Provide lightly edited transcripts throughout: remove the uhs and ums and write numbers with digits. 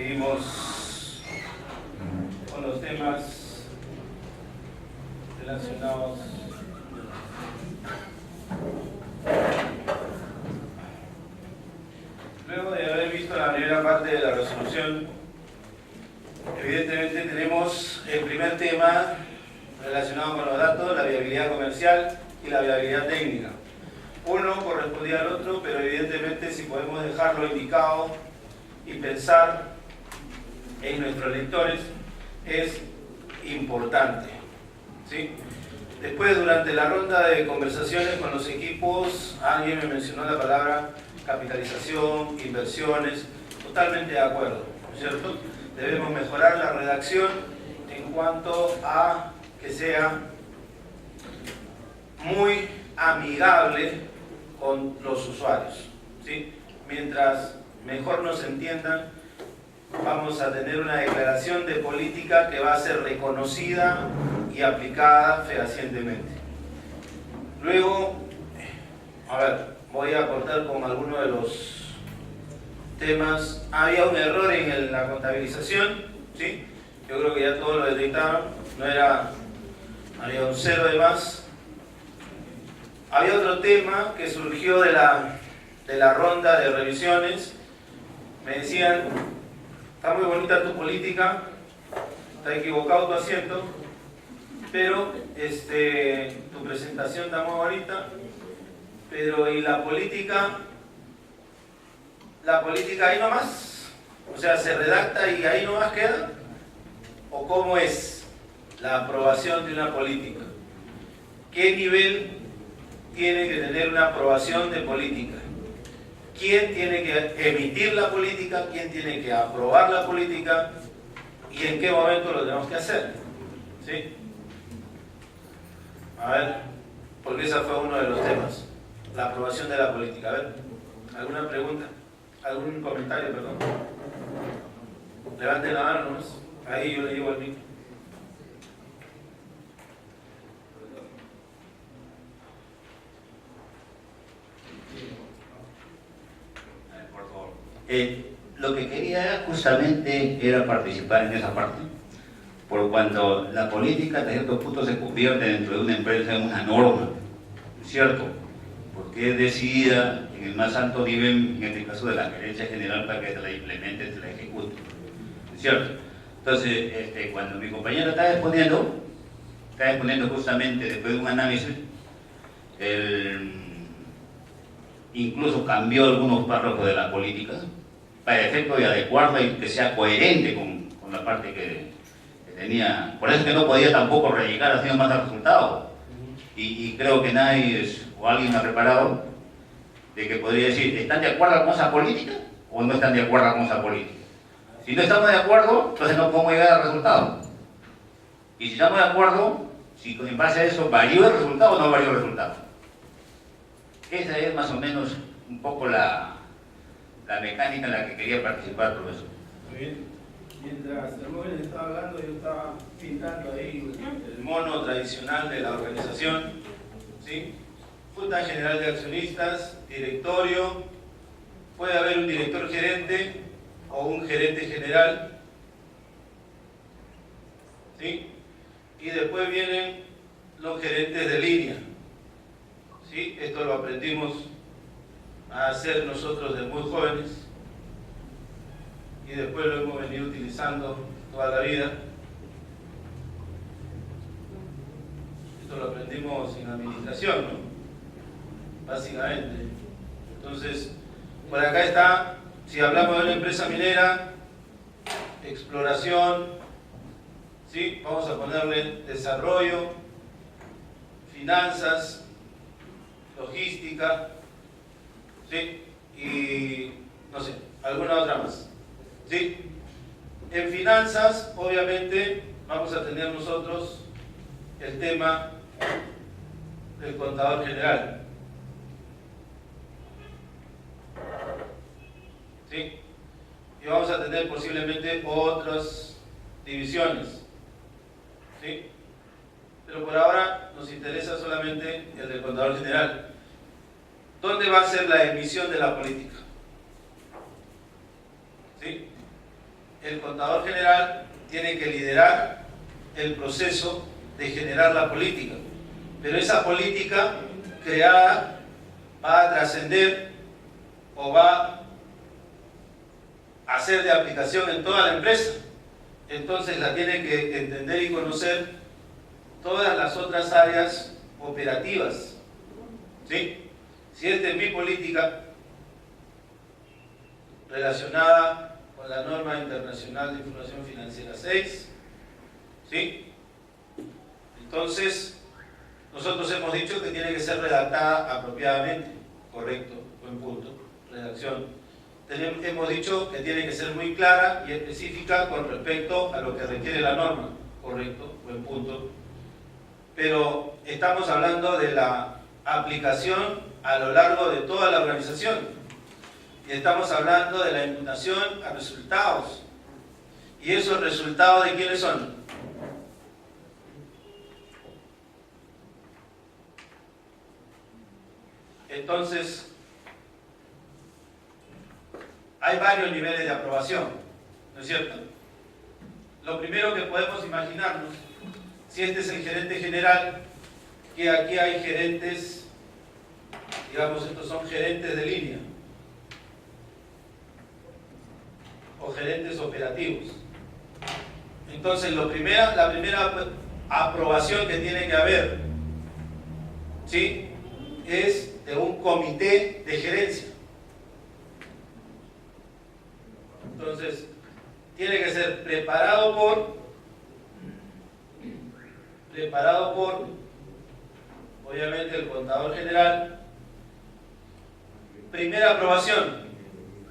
Seguimos con los temas relacionados luego de haber visto la primera parte de la resolución. Evidentemente tenemos el primer tema relacionado con los datos, la viabilidad comercial y la viabilidad técnica. Uno correspondía al otro, pero evidentemente si podemos dejarlo indicado y pensar en nuestros lectores es importante, ¿sí? Después, durante la ronda de conversaciones con los equipos, alguien me mencionó la palabra capitalización, inversiones, totalmente de acuerdo, ¿no es cierto? Debemos mejorar la redacción en cuanto a que sea muy amigable con los usuarios, ¿sí? Mientras mejor nos entiendan, vamos a tener una declaración de política que va a ser reconocida y aplicada fehacientemente. Luego, voy a cortar con algunos de los temas. Había un error en la contabilización, ¿sí? Yo creo que ya todos lo detectaron. Había un 0 de más. Había otro tema que surgió de la ronda de revisiones. Me decían: está muy bonita tu política, está equivocado tu asiento, pero tu presentación está muy bonita, pero ¿y la política? ¿La política ahí nomás? O sea, ¿se redacta y ahí nomás queda? ¿O cómo es la aprobación de una política? ¿Qué nivel tiene que tener una aprobación de política? ¿Quién tiene que emitir la política? ¿Quién tiene que aprobar la política? ¿Y en qué momento lo tenemos que hacer? ¿Sí? A ver, porque ese fue uno de los temas, la aprobación de la política. A ver, ¿alguna pregunta? ¿Algún comentario, perdón? Levanten la mano nomás. Ahí yo le llevo el micro. Lo que quería justamente era participar en esa parte, por cuanto la política hasta cierto punto se convierte dentro de una empresa en una norma, ¿cierto? Porque es decidida en el más alto nivel, en este caso de la gerencia general, para que se la implemente, se la ejecute, ¿cierto? Entonces, cuando mi compañero está exponiendo justamente después de un análisis, incluso cambió algunos párrafos de la política para efecto de adecuarla y que sea coherente con la parte que tenía. Por eso es que no podía tampoco rellegar haciendo más al resultado. Y creo que nadie o alguien ha preparado de que podría decir: ¿están de acuerdo con esa política o no están de acuerdo con esa política? Si no estamos de acuerdo, entonces no podemos llegar al resultado. Y si estamos de acuerdo, si en base a eso varió el resultado o no varió el resultado. Esa es más o menos un poco la mecánica en la que quería participar, profesor. Muy bien. Mientras el móvil estaba hablando, yo estaba pintando ahí el mono tradicional de la organización, ¿sí? Junta General de Accionistas, directorio, puede haber un director gerente o un gerente general, ¿sí? Y después vienen los gerentes de línea, ¿sí? Esto lo aprendimos a hacer nosotros de muy jóvenes y después lo hemos venido utilizando toda la vida. Esto lo aprendimos en administración, ¿no? Básicamente. Entonces, por acá está, si hablamos de una empresa minera, exploración, ¿sí? Vamos a ponerle desarrollo, finanzas, logística, ¿sí? Y no sé, alguna otra más, ¿sí? En finanzas, obviamente, vamos a tener nosotros el tema del contador general, ¿sí? Y vamos a tener posiblemente otras divisiones, ¿sí? Pero por ahora nos interesa solamente el del contador general. ¿Dónde va a ser la emisión de la política? ¿Sí? el contador general tiene que liderar el proceso de generar la política, pero esa política creada va a trascender o va a ser de aplicación en toda la empresa. Entonces la tiene que entender y conocer todas las otras áreas operativas, ¿sí? Si esta es mi política relacionada con la norma internacional de información financiera 6, ¿sí? Entonces, nosotros hemos dicho que tiene que ser redactada apropiadamente, correcto, buen punto, redacción. Hemos dicho que tiene que ser muy clara y específica con respecto a lo que requiere la norma, correcto, buen punto. Pero estamos hablando de la aplicación a lo largo de toda la organización. Y estamos hablando de la imputación a resultados. ¿Y esos resultados de quiénes son? Entonces, hay varios niveles de aprobación, ¿no es cierto? Lo primero que podemos imaginarnos, si este es el gerente general, que aquí hay gerentes, digamos, estos son gerentes de línea o gerentes operativos. Entonces, la primera aprobación que tiene que haber, ¿sí?, es de un comité de gerencia. Entonces, tiene que ser preparado por, obviamente, el contador general. Primera aprobación,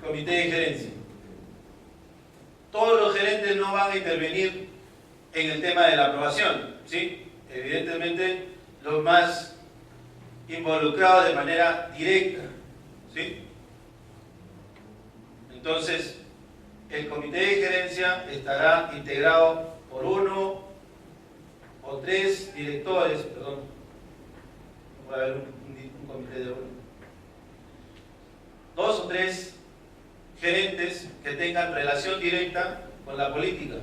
comité de gerencia. Todos los gerentes no van a intervenir en el tema de la aprobación, ¿sí? Evidentemente, los más involucrados de manera directa, ¿sí? Entonces, el comité de gerencia estará integrado por 1 o 3 directores, perdón, va a haber un comité de 1, 2 o 3 gerentes que tengan relación directa con la política.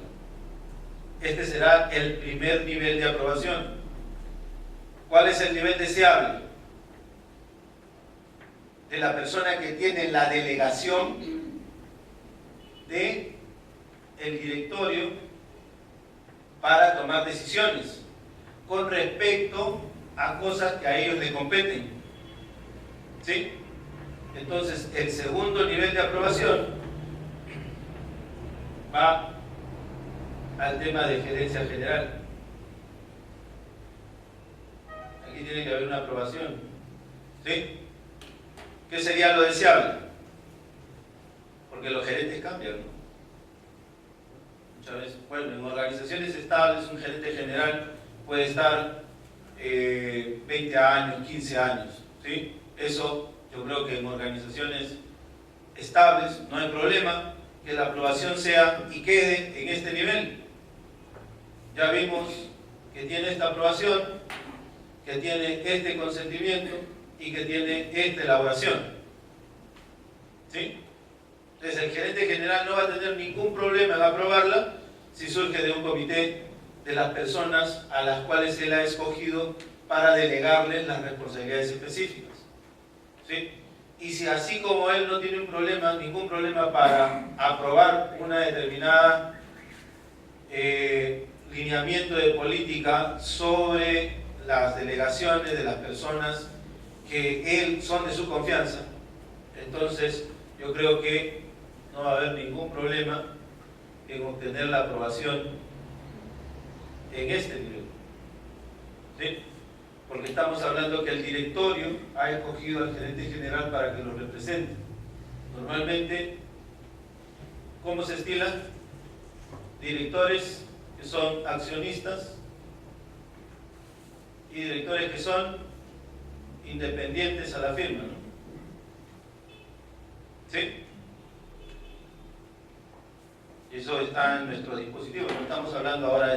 Este será el primer nivel de aprobación. ¿Cuál es el nivel deseable? De la persona que tiene la delegación del directorio para tomar decisiones con respecto a cosas que a ellos les competen, ¿sí? Entonces, el segundo nivel de aprobación va al tema de gerencia general. Aquí tiene que haber una aprobación, ¿sí? ¿Qué sería lo deseable? Porque los gerentes cambian, ¿no? Muchas veces, bueno, en organizaciones estables un gerente general puede estar 20 años, 15 años, ¿sí? Eso yo creo que en organizaciones estables no hay problema que la aprobación sea y quede en este nivel. Ya vimos que tiene esta aprobación, que tiene este consentimiento y que tiene esta elaboración, ¿sí? Entonces el gerente general no va a tener ningún problema en aprobarla si surge de un comité de las personas a las cuales él ha escogido para delegarles las responsabilidades específicas, ¿sí? Y si así como él no tiene ningún problema para aprobar una determinada lineamiento de política sobre las delegaciones de las personas que él son de su confianza, entonces yo creo que no va a haber ningún problema en obtener la aprobación en este nivel, ¿sí? Porque estamos hablando que el directorio ha escogido al gerente general para que lo represente. Normalmente, ¿cómo se estila? Directores que son accionistas y directores que son independientes a la firma, ¿no? ¿Sí? Eso está en nuestro dispositivo. No estamos hablando ahora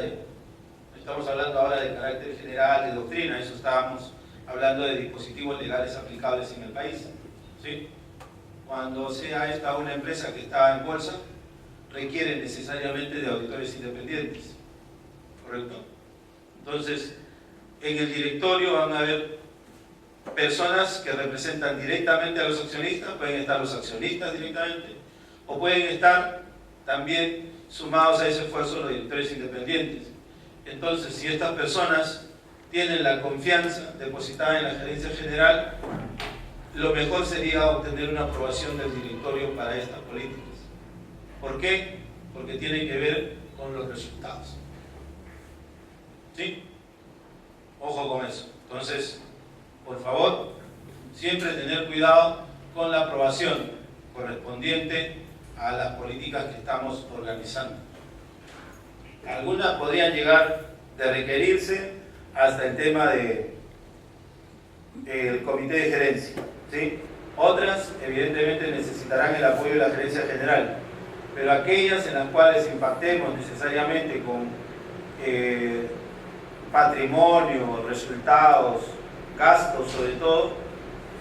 de carácter general, de doctrina. Eso estábamos hablando de dispositivos legales aplicables en el país, ¿sí? Cuando sea esta una empresa que está en bolsa, requieren necesariamente de auditores independientes, ¿correcto? Entonces, en el directorio van a haber personas que representan directamente a los accionistas, pueden estar los accionistas directamente, o pueden estar también sumados a ese esfuerzo los directores independientes. Entonces, si estas personas tienen la confianza depositada en la gerencia general, lo mejor sería obtener una aprobación del directorio para estas políticas. ¿Por qué? Porque tiene que ver con los resultados. ¿Sí? Ojo con eso. Entonces, por favor, siempre tener cuidado con la aprobación correspondiente a las políticas que estamos organizando. Algunas podrían llegar de requerirse hasta el tema del comité de gerencia, ¿sí? Otras, evidentemente, necesitarán el apoyo de la gerencia general, pero aquellas en las cuales impactemos necesariamente con patrimonio, resultados, gastos, sobre todo,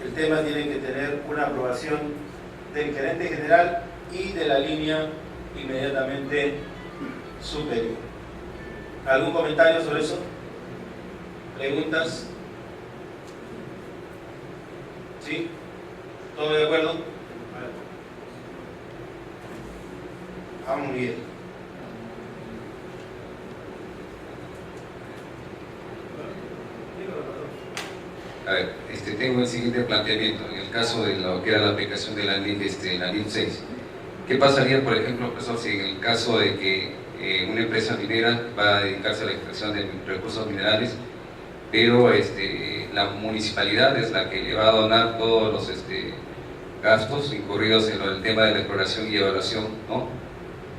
el tema tiene que tener una aprobación del gerente general y de la línea inmediatamente superior. ¿Algún comentario sobre eso? ¿Preguntas? ¿Sí? ¿Todo de acuerdo? Vamos bien. A ver, tengo el siguiente planteamiento. En el caso de lo que era la aplicación de la NIL 6, ¿qué pasaría, por ejemplo, profesor, si en el caso de que una empresa minera va a dedicarse a la extracción de recursos minerales, pero la municipalidad es la que le va a donar todos los gastos incurridos en el tema de la exploración y evaluación, ¿no?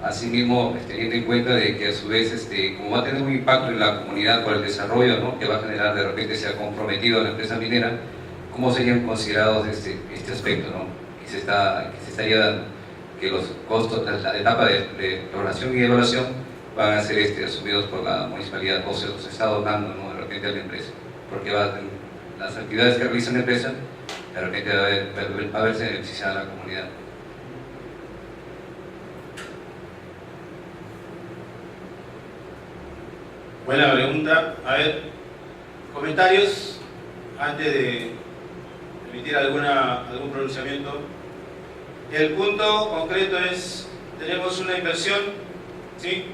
Asimismo, teniendo en cuenta de que a su vez, como va a tener un impacto en la comunidad por el desarrollo, ¿no?, que va a generar, de repente se ha comprometido la empresa minera, ¿cómo serían considerados este aspecto, ¿no?, que se estaría dando? Que los costos de la etapa de exploración y evaluación van a ser asumidos por la municipalidad, o se los está donando, ¿no?, de repente a la empresa, porque las actividades que realiza la empresa, de repente va a verse beneficiada la comunidad. Buena pregunta. A ver, comentarios antes de emitir algún pronunciamiento. El punto concreto es, tenemos una inversión, ¿sí?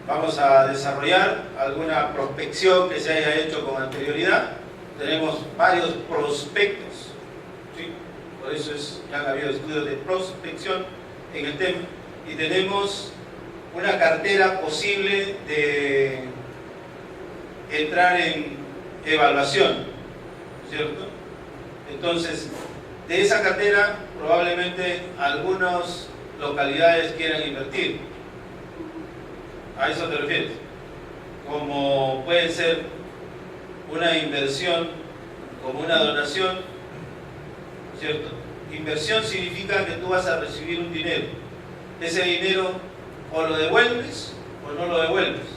Vamos a desarrollar alguna prospección que se haya hecho con anterioridad. Tenemos varios prospectos, ¿sí? Por eso ya han habido estudios de prospección en el tema. Y tenemos una cartera posible de entrar en evaluación, ¿cierto? Entonces, de esa cartera probablemente algunas localidades quieran invertir. ¿A eso te refieres? Como puede ser una inversión, como una donación, ¿cierto? Inversión significa que tú vas a recibir un dinero. Ese dinero o lo devuelves o no lo devuelves.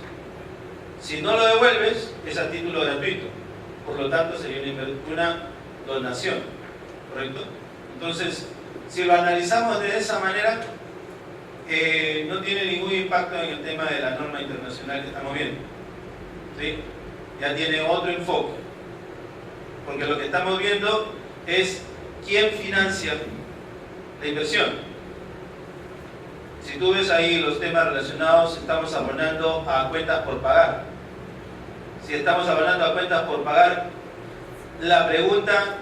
Si no lo devuelves, es a título gratuito. Por lo tanto, sería una donación, ¿correcto? Entonces, si lo analizamos de esa manera, no tiene ningún impacto en el tema de la norma internacional que estamos viendo, ¿sí? Ya tiene otro enfoque, porque lo que estamos viendo es quién financia la inversión. Si tú ves ahí los temas relacionados, estamos abonando a cuentas por pagar. Si estamos abonando a cuentas por pagar, la pregunta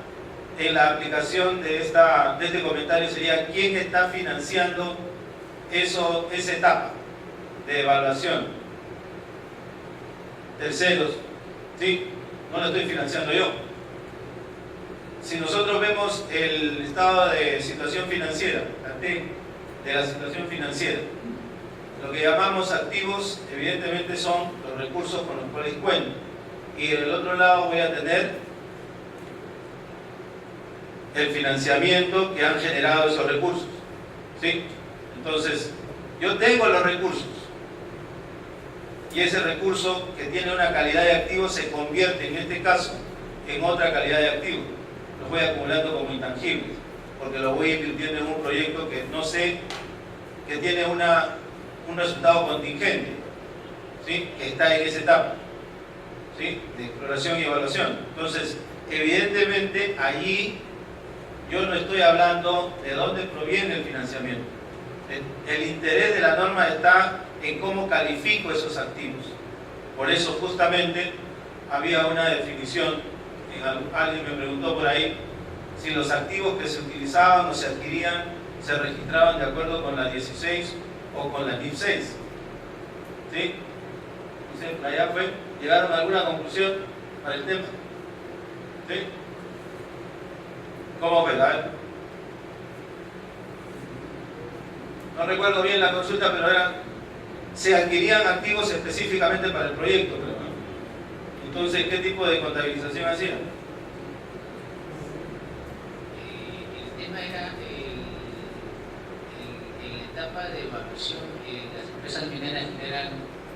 en la aplicación de este comentario sería: ¿quién está financiando esa etapa de evaluación? Terceros, ¿sí? No lo estoy financiando yo. Si nosotros vemos el estado de situación financiera, de la situación financiera, lo que llamamos activos, evidentemente son los recursos con los cuales cuento. Y del otro lado voy a tener el financiamiento que han generado esos recursos, ¿sí? Entonces, yo tengo los recursos y ese recurso que tiene una calidad de activo se convierte, en este caso, en otra calidad de activo. Los voy acumulando como intangibles, porque los voy invirtiendo en un proyecto que no sé que tiene un resultado contingente, ¿sí? Que está en esa etapa, ¿sí? De exploración y evaluación. Entonces, evidentemente, allí yo no estoy hablando de dónde proviene el financiamiento. El interés de la norma está en cómo califico esos activos. Por eso, justamente, había una definición, alguien me preguntó por ahí, si los activos que se utilizaban o se adquirían se registraban de acuerdo con la 16 o con la NIF 6. ¿Sí? Entonces, allá fue, ¿llegaron a alguna conclusión para el tema? ¿Sí? ¿Cómo fue? A ver. No recuerdo bien la consulta, pero se adquirían activos específicamente para el proyecto, creo, ¿no? Entonces, ¿qué tipo de contabilización hacían? El tema era en la etapa de evaluación, las empresas mineras generan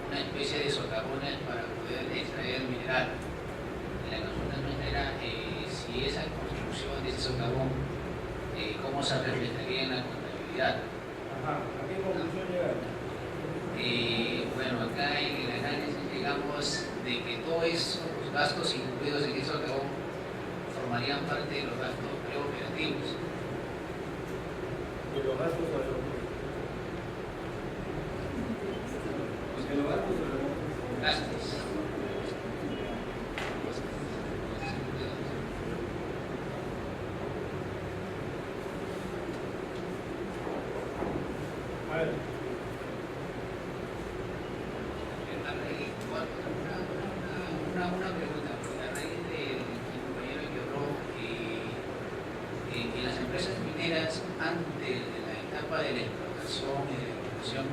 una especie de socavones para poder extraer el mineral. Y la consulta nuestra era si esa construcción de ese socavón, cómo se reflejaría en la contabilidad. Ajá, ¿a qué conclusión llegaron? Bueno, acá en el análisis llegamos de que todos esos gastos incluidos en ese socavón formarían parte de los gastos preoperativos. De los gastos a los Gastos. A ver. Una pregunta, porque a raíz del compañero que habló en las empresas mineras, antes de la etapa de la explotación y de la explotación,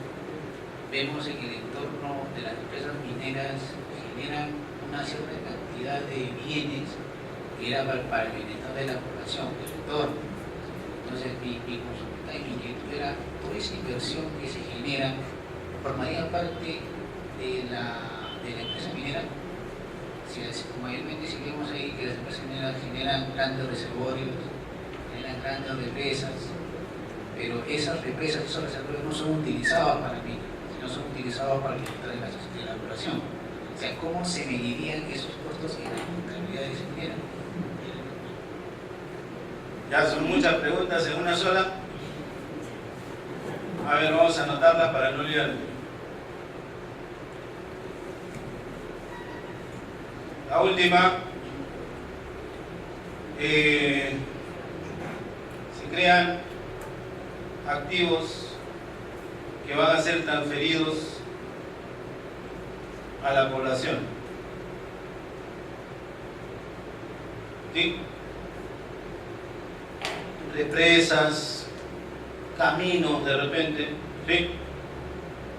vemos en el entorno de las empresas mineras generan una cierta cantidad de bienes que era para el bienestar de la población, del entorno. Entonces, mi consulta y mi inquietud era, toda esa inversión que se genera, ¿formaría parte de la empresa minera? Si mayormente si vemos ahí que las empresas mineras generan grandes reservorios, generan grandes represas, pero esas represas, esos reservorios no son utilizados para minas, sino son utilizados para el bienestar de la población. O sea, ¿cómo se medirían esos costos en la contabilidad de esa minera? Ya son muchas preguntas en una sola. A ver, vamos a anotarlas para no olvidarme. La última, se crean activos que van a ser transferidos a la población. ¿Sí? Represas, caminos de repente, ¿sí?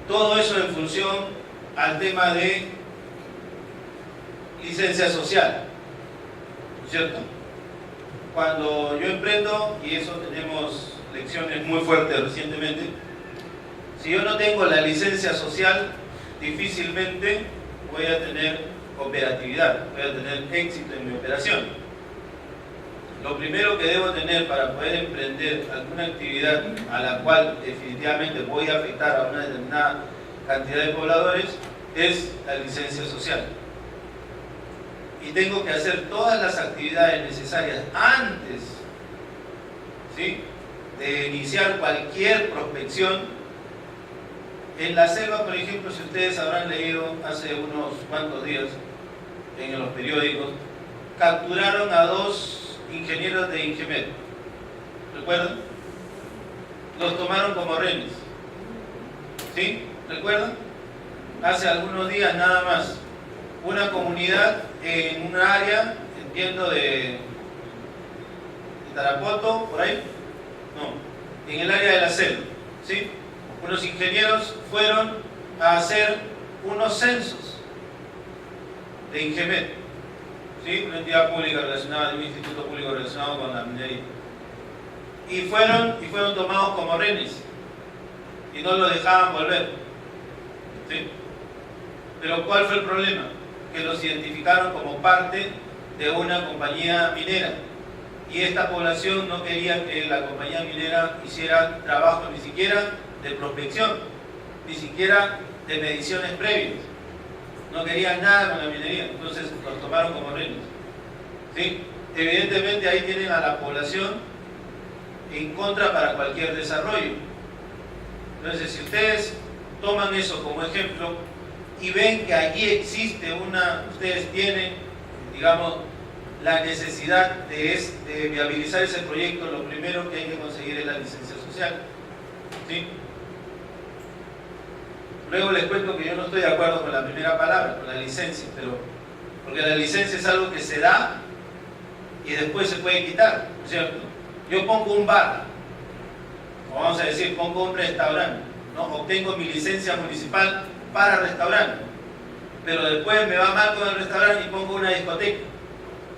Todo eso en función al tema de licencia social, ¿cierto? Cuando yo emprendo, y eso tenemos lecciones muy fuertes recientemente, si yo no tengo la licencia social, difícilmente voy a tener operatividad, voy a tener éxito en mi operación. Lo primero que debo tener para poder emprender alguna actividad a la cual definitivamente voy a afectar a una determinada cantidad de pobladores es la licencia social. Y tengo que hacer todas las actividades necesarias antes, ¿sí?, de iniciar cualquier prospección. En la selva, por ejemplo, si ustedes habrán leído hace unos cuantos días en los periódicos, capturaron a 2 ingenieros de Ingemet. ¿Recuerdan? Los tomaron como rehenes. ¿Sí? ¿Recuerdan? Hace algunos días nada más. Una comunidad en un área, entiendo, de Tarapoto, por ahí. No, en el área de la selva. ¿Sí? Unos ingenieros fueron a hacer unos censos de Ingemet, ¿sí?, una entidad pública relacionada, un instituto público relacionado con la minería, y fueron tomados como rehenes y no los dejaban volver, ¿sí? Pero ¿cuál fue el problema? Que los identificaron como parte de una compañía minera, y esta población no quería que la compañía minera hiciera trabajo ni siquiera de prospección, ni siquiera de mediciones previas. No querían nada con la minería, entonces los tomaron como rehenes. ¿Sí? Evidentemente ahí tienen a la población en contra para cualquier desarrollo. Entonces, si ustedes toman eso como ejemplo y ven que allí existe ustedes tienen, digamos, la necesidad de viabilizar ese proyecto, lo primero que hay que conseguir es la licencia social. ¿Sí? Luego les cuento que yo no estoy de acuerdo con la primera palabra, con la licencia, porque la licencia es algo que se da y después se puede quitar, ¿no es cierto? Yo pongo un bar, o vamos a decir, pongo un restaurante, ¿no? Obtengo mi licencia municipal para restaurante, pero después me va mal con el restaurante y pongo una discoteca.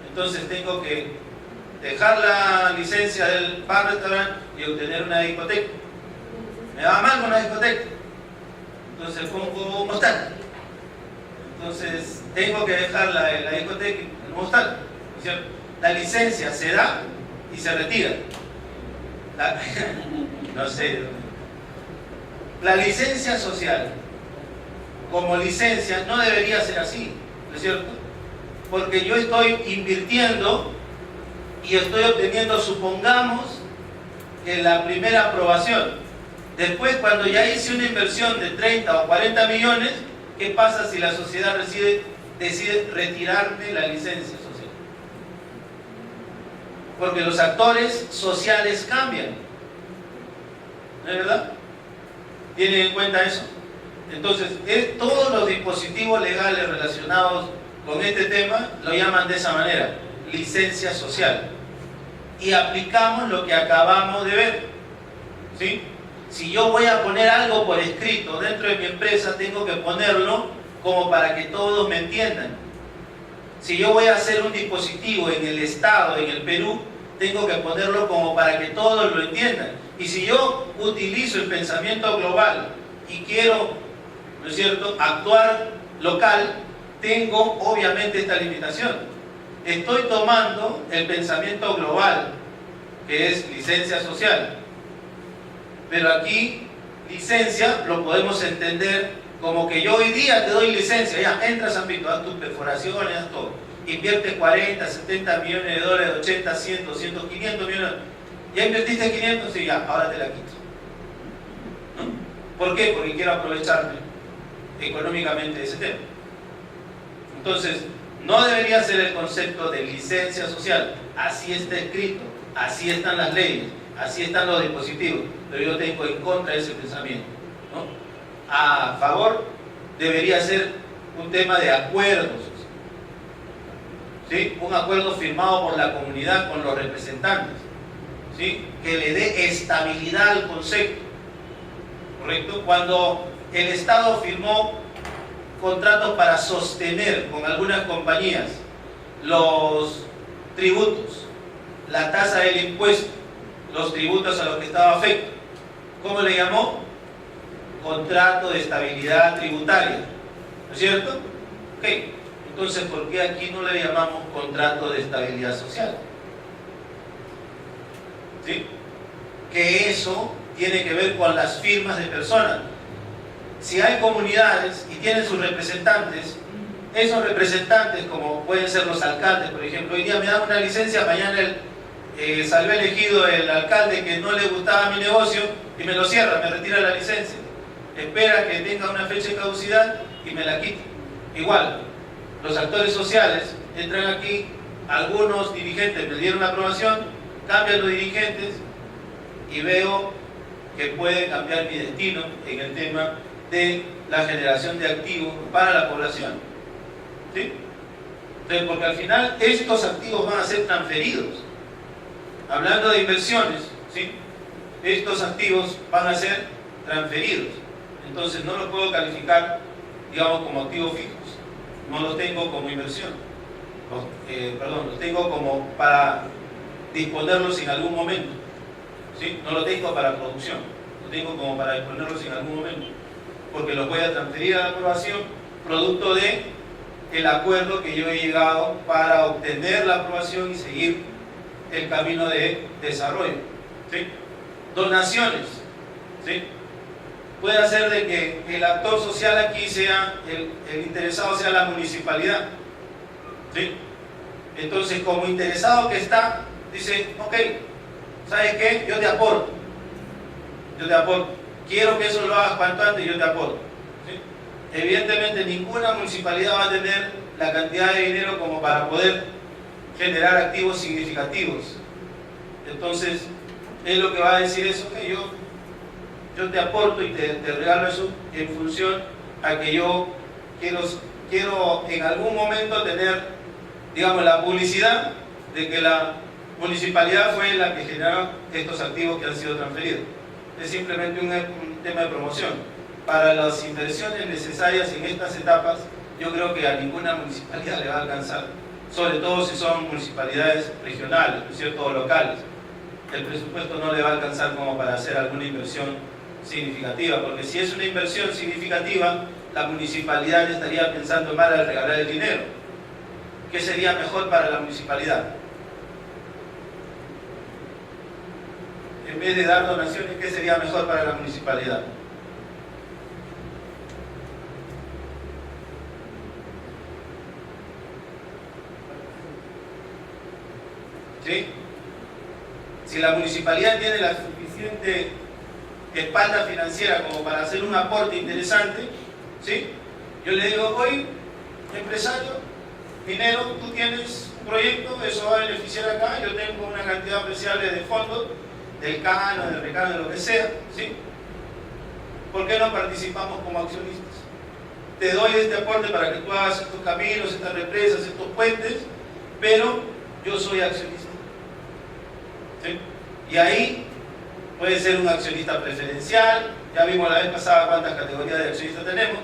Entonces tengo que dejar la licencia del bar-restaurante y obtener una discoteca. Me va mal con la discoteca, entonces pongo un hostal. Entonces tengo que dejar la discoteca en un hostal, ¿no es cierto? La licencia se da y se retira. No sé. La licencia social, como licencia, no debería ser así, ¿no es cierto? Porque yo estoy invirtiendo y estoy obteniendo, supongamos, que la primera aprobación. Después, cuando ya hice una inversión de 30 o 40 millones, ¿qué pasa si la sociedad decide retirarme la licencia social? Porque los actores sociales cambian. ¿No es verdad? ¿Tienen en cuenta eso? Entonces, todos los dispositivos legales relacionados con este tema lo llaman de esa manera, licencia social. Y aplicamos lo que acabamos de ver. ¿Sí? Si yo voy a poner algo por escrito dentro de mi empresa, tengo que ponerlo como para que todos me entiendan. Si yo voy a hacer un dispositivo en el Estado, en el Perú, tengo que ponerlo como para que todos lo entiendan. Y si yo utilizo el pensamiento global y quiero, ¿no es cierto?, actuar local, tengo obviamente esta limitación. Estoy tomando el pensamiento global, que es licencia social. Pero aquí, licencia, lo podemos entender como que yo hoy día te doy licencia, ya entras a haz tus perforaciones, haz todo. Invierte 40, 70 millones de dólares, 80, 100, 200, 500 millones. ¿Ya invertiste 500? Sí, ya, ahora te la quito. ¿No? ¿Por qué? Porque quiero aprovecharme económicamente de ese tema. Entonces, no debería ser el concepto de licencia social. Así está escrito, así están las leyes, así están los dispositivos, pero yo tengo en contra de ese pensamiento, ¿no? A favor debería ser un tema de acuerdos, ¿sí? Un acuerdo firmado por la comunidad con los representantes, ¿sí? Que le dé estabilidad al concepto, ¿correcto? Cuando el Estado firmó contratos para sostener con algunas compañías los tributos, la tasa del impuesto, los tributos a los que estaba afecto, ¿cómo le llamó? Contrato de estabilidad tributaria, ¿no es cierto? Ok, entonces ¿por qué aquí no le llamamos contrato de estabilidad social? ¿Sí? Que eso tiene que ver con las firmas de personas. Si hay comunidades y tienen sus representantes, esos representantes, como pueden ser los alcaldes, por ejemplo, hoy día me dan una licencia, mañana salió elegido el alcalde que no le gustaba mi negocio y me lo cierra, me retira la licencia. Espera que tenga una fecha de caducidad y me la quita. Igual, los actores sociales entran aquí, algunos dirigentes me dieron la aprobación, cambian los dirigentes y veo que puede cambiar mi destino en el tema de la generación de activos para la población. ¿Sí? Entonces, porque al final estos activos van a ser transferidos. Hablando de inversiones, ¿sí? Estos activos van a ser transferidos. Entonces no los puedo calificar, digamos, como activos fijos. No los tengo como inversión. Los tengo como para disponerlos en algún momento. ¿Sí? No los tengo para producción. Los tengo como para disponerlos en algún momento. Porque los voy a transferir a la aprobación producto de el acuerdo que yo he llegado para obtener la aprobación y seguir el camino de desarrollo. ¿Sí? Donaciones. ¿Sí? puede hacer de que el actor social aquí sea, el interesado sea la municipalidad, ¿sí? Entonces, como interesado que está, dice, ok, ¿sabes qué? Yo te aporto, quiero que eso lo hagas cuanto antes y yo te aporto, ¿sí? Evidentemente ninguna municipalidad va a tener la cantidad de dinero como para poder generar activos significativos. Entonces, es lo que va a decir eso, que yo te aporto y te regalo eso en función a que yo quiero en algún momento tener, digamos, la publicidad de que la municipalidad fue la que generó estos activos que han sido transferidos. Es simplemente un tema de promoción. Para las inversiones necesarias en estas etapas, yo creo que a ninguna municipalidad le va a alcanzar, sobre todo si son municipalidades regionales, ¿no es cierto?, o locales. El presupuesto no le va a alcanzar como para hacer alguna inversión significativa, porque si es una inversión significativa, la municipalidad ya estaría pensando mal al regalar el dinero. ¿Qué sería mejor para la municipalidad? En vez de dar donaciones, ¿qué sería mejor para la municipalidad? ¿Sí? Si la municipalidad tiene la suficiente espalda financiera como para hacer un aporte interesante, ¿sí? Yo le digo, oye, empresario, minero, tú tienes un proyecto, eso va a beneficiar acá, yo tengo una cantidad apreciable de fondos, del CAN o del RECAN, de lo que sea, ¿sí? ¿Por qué no participamos como accionistas? Te doy este aporte para que tú hagas estos caminos, estas represas, estos puentes, pero yo soy accionista, ¿sí? Y ahí puede ser un accionista preferencial, ya vimos la vez pasada cuántas categorías de accionistas tenemos,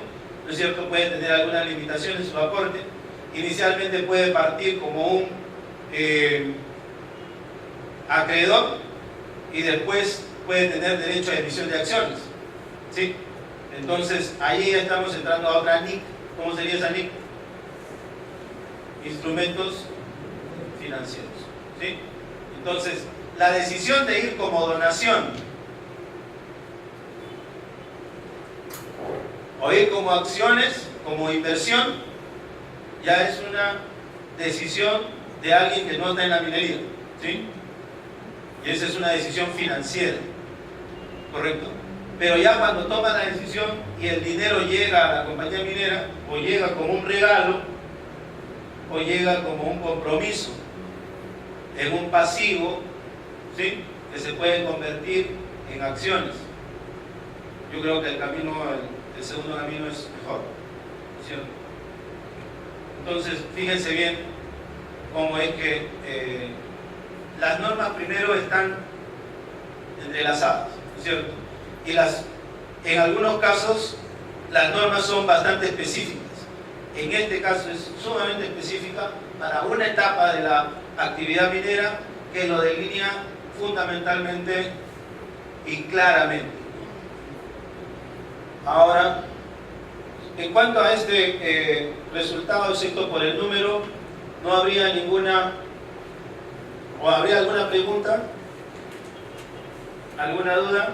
¿no es cierto? Puede tener algunas limitaciones en su aporte. Inicialmente puede partir como un acreedor y después puede tener derecho a emisión de acciones, ¿sí? Entonces ahí ya estamos entrando a otra NIC. ¿Cómo sería esa NIC? Instrumentos financieros, ¿sí? Entonces, la decisión de ir como donación o ir como acciones, como inversión, ya es una decisión de alguien que no está en la minería, ¿sí? Y esa es una decisión financiera, ¿correcto? Pero ya cuando toma la decisión y el dinero llega a la compañía minera, o llega como un regalo, o llega como un compromiso, en un pasivo, ¿sí?, que se pueden convertir en acciones. Yo creo que el segundo camino es mejor, ¿cierto? Entonces, fíjense bien cómo es que las normas primero están entrelazadas, ¿cierto? Y en algunos casos las normas son bastante específicas. En este caso es sumamente específica para una etapa de la actividad minera que lo delinea fundamentalmente y claramente. Ahora, en cuanto a este resultado, excepto por el número, no habría ninguna, o habría alguna pregunta, alguna duda.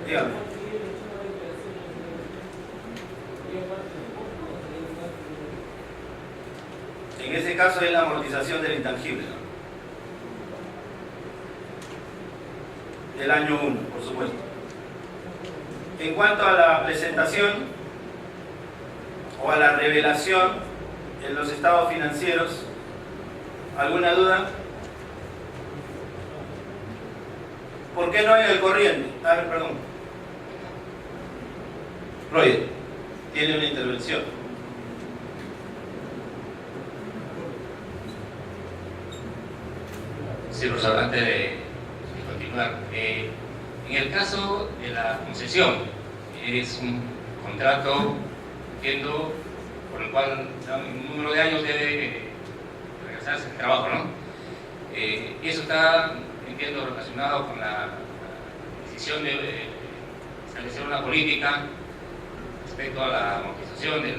Dígame. En ese caso es la amortización del intangible, ¿no? Del año 1, por supuesto. En cuanto a la presentación o a la revelación en los estados financieros, ¿alguna duda? ¿Por qué no en el corriente? A ver, perdón. Roger, tiene una intervención. Sí, profesor, antes de continuar, en el caso de la concesión, es un contrato, entiendo, por el cual en un número de años debe regresarse el trabajo, ¿no? Y eso está, entiendo, relacionado con la decisión de establecer una política respecto a la amortización de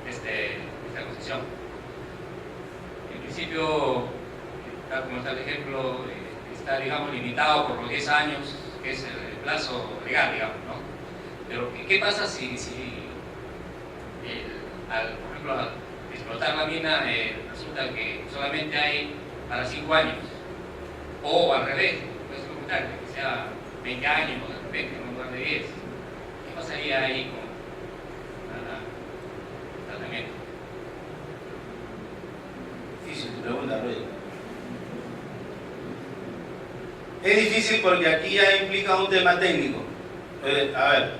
esta concesión. En principio, tal como está el ejemplo, está, digamos, limitado por los 10 años, que es el plazo legal, digamos, ¿no? Pero, ¿qué pasa si por ejemplo, al explotar la mina, resulta que solamente hay para 5 años? O al revés, puede ser lo contrario, que sea 20 años, de repente, en lugar de 10. ¿Qué pasaría ahí con el tratamiento? Difícil tu pregunta, Roger. Es difícil porque aquí ya implica un tema técnico. A ver,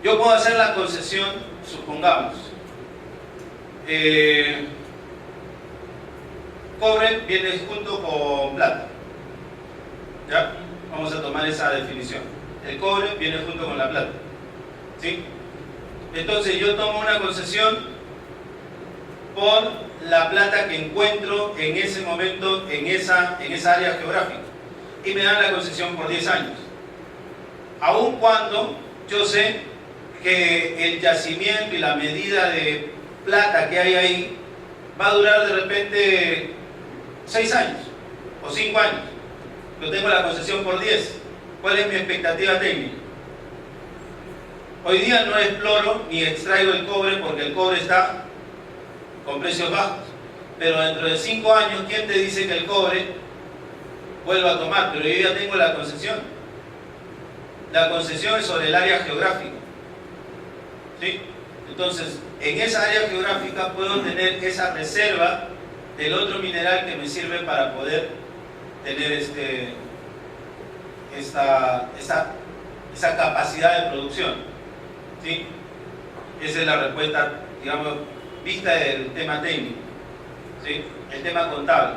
yo puedo hacer la concesión, supongamos. Cobre viene junto con plata. ¿Ya? Vamos a tomar esa definición. El cobre viene junto con la plata. ¿Sí? Entonces yo tomo una concesión por la plata que encuentro en ese momento en esa área geográfica. Y me dan la concesión por 10 años. Aun cuando yo sé que el yacimiento y la medida de plata que hay ahí va a durar de repente 6 años o 5 años. Yo tengo la concesión por 10. ¿Cuál es mi expectativa técnica? Hoy día no exploro ni extraigo el cobre porque el cobre está con precios bajos. Pero dentro de 5 años, ¿quién te dice que el cobre vuelva a tomar? Pero yo ya tengo la concesión. La concesión es sobre el área geográfica. ¿Sí? Entonces, en esa área geográfica puedo tener esa reserva del otro mineral que me sirve para poder tener esa capacidad de producción. ¿Sí? Esa es la respuesta, digamos, vista del tema técnico. ¿Sí? El tema contable.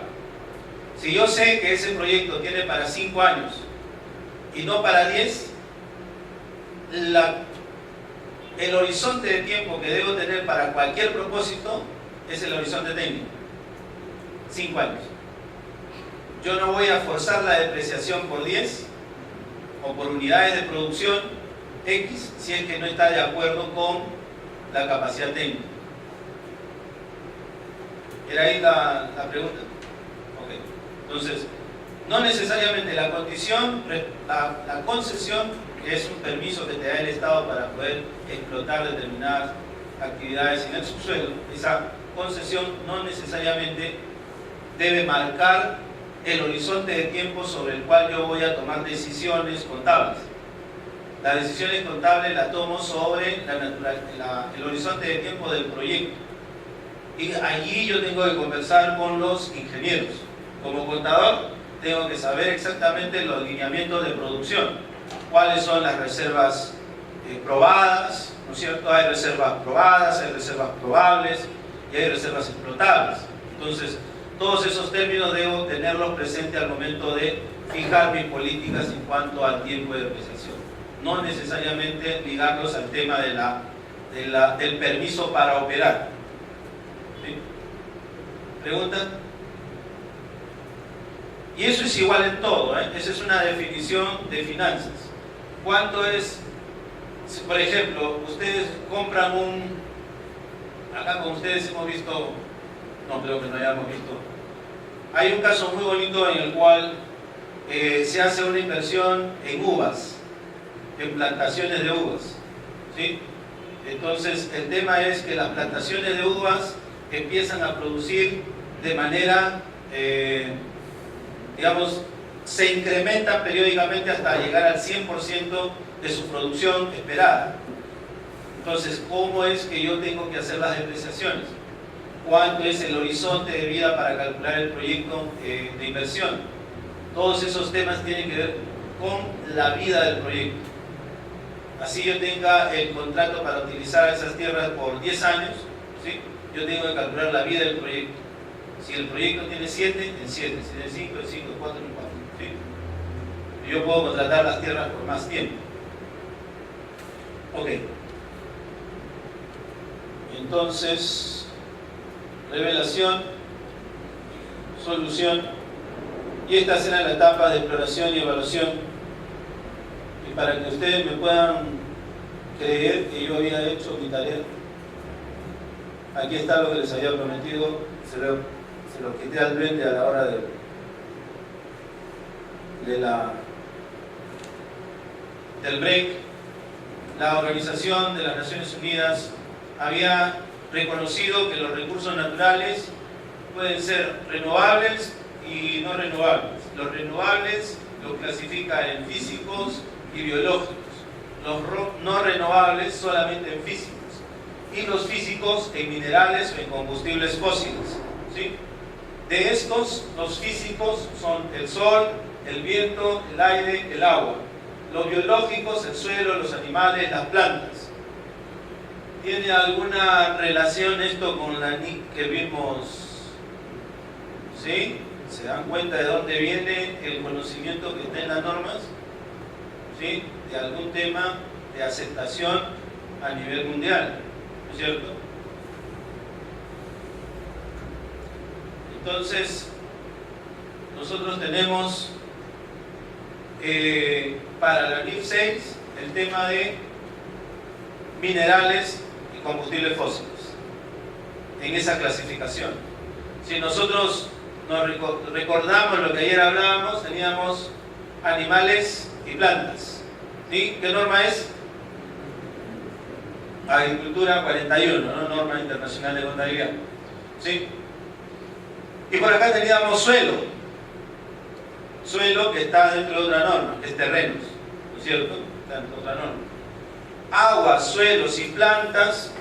Si yo sé que ese proyecto tiene para 5 años y no para 10, el horizonte de tiempo que debo tener para cualquier propósito es el horizonte técnico. 5 años. Yo no voy a forzar la depreciación por 10 o por unidades de producción X si es que no está de acuerdo con la capacidad técnica. ¿Era ahí la pregunta? Ok. Entonces, no necesariamente la condición, la concesión, que es un permiso que te da el Estado para poder explotar determinadas actividades en el subsuelo, esa concesión no necesariamente debe marcar el horizonte de tiempo sobre el cual yo voy a tomar decisiones contables. Las decisiones contables las tomo sobre el horizonte de tiempo del proyecto. Y allí yo tengo que conversar con los ingenieros. Como contador, tengo que saber exactamente los lineamientos de producción. Cuáles son las reservas probadas, ¿no es cierto? Hay reservas probadas, hay reservas probables y hay reservas explotables. Entonces, todos esos términos debo tenerlos presentes al momento de fijar mis políticas en cuanto al tiempo de depreciación. No necesariamente ligarlos al tema del permiso para operar. ¿Sí? ¿Pregunta? Y eso es igual en todo, ¿eh? Esa es una definición de finanzas. ¿Cuánto es? Por ejemplo, ustedes compran acá con ustedes hemos visto, no creo que no hayamos visto, hay un caso muy bonito en el cual se hace una inversión en uvas, en plantaciones de uvas, ¿sí? Entonces el tema es que las plantaciones de uvas empiezan a producir de manera, digamos, se incrementan periódicamente hasta llegar al 100% de su producción esperada. Entonces, ¿cómo es que yo tengo que hacer las depreciaciones? ¿Cuánto es el horizonte de vida para calcular el proyecto de inversión? Todos esos temas tienen que ver con la vida del proyecto. Así yo tenga el contrato para utilizar esas tierras por 10 años, ¿sí? Yo tengo que calcular la vida del proyecto. Si el proyecto tiene 7, en 7, si tiene 5, en 5, 4, en 4. ¿Sí? Y yo puedo contratar las tierras por más tiempo. Ok. Entonces, revelación, solución, y esta será la etapa de exploración y evaluación. Y para que ustedes me puedan creer que yo había hecho mi tarea, aquí está lo que les había prometido, se lo quité al frente a la hora del BREC, la Organización de las Naciones Unidas había reconocido que los recursos naturales pueden ser renovables y no renovables. Los renovables los clasifica en físicos y biológicos, los no renovables solamente en físicos, y los físicos en minerales o en combustibles fósiles, ¿sí? De estos, los físicos son el sol, el viento, el aire, el agua. Los biológicos, el suelo, los animales, las plantas. ¿Tiene alguna relación esto con la NIC que vimos? ¿Sí? ¿Se dan cuenta de dónde viene el conocimiento que está en las normas? ¿Sí? De algún tema de aceptación a nivel mundial, ¿no es cierto? Entonces, nosotros tenemos para la NIF 6 el tema de minerales y combustibles fósiles en esa clasificación. Si nosotros nos recordamos lo que ayer hablábamos, teníamos animales y plantas, ¿sí? ¿Qué norma es? Agricultura 41, ¿no? Norma Internacional de Contabilidad, ¿sí? Y por acá teníamos suelo que está dentro de otra norma, que es terrenos, ¿no es cierto? Está dentro de otra norma. Agua, suelos y plantas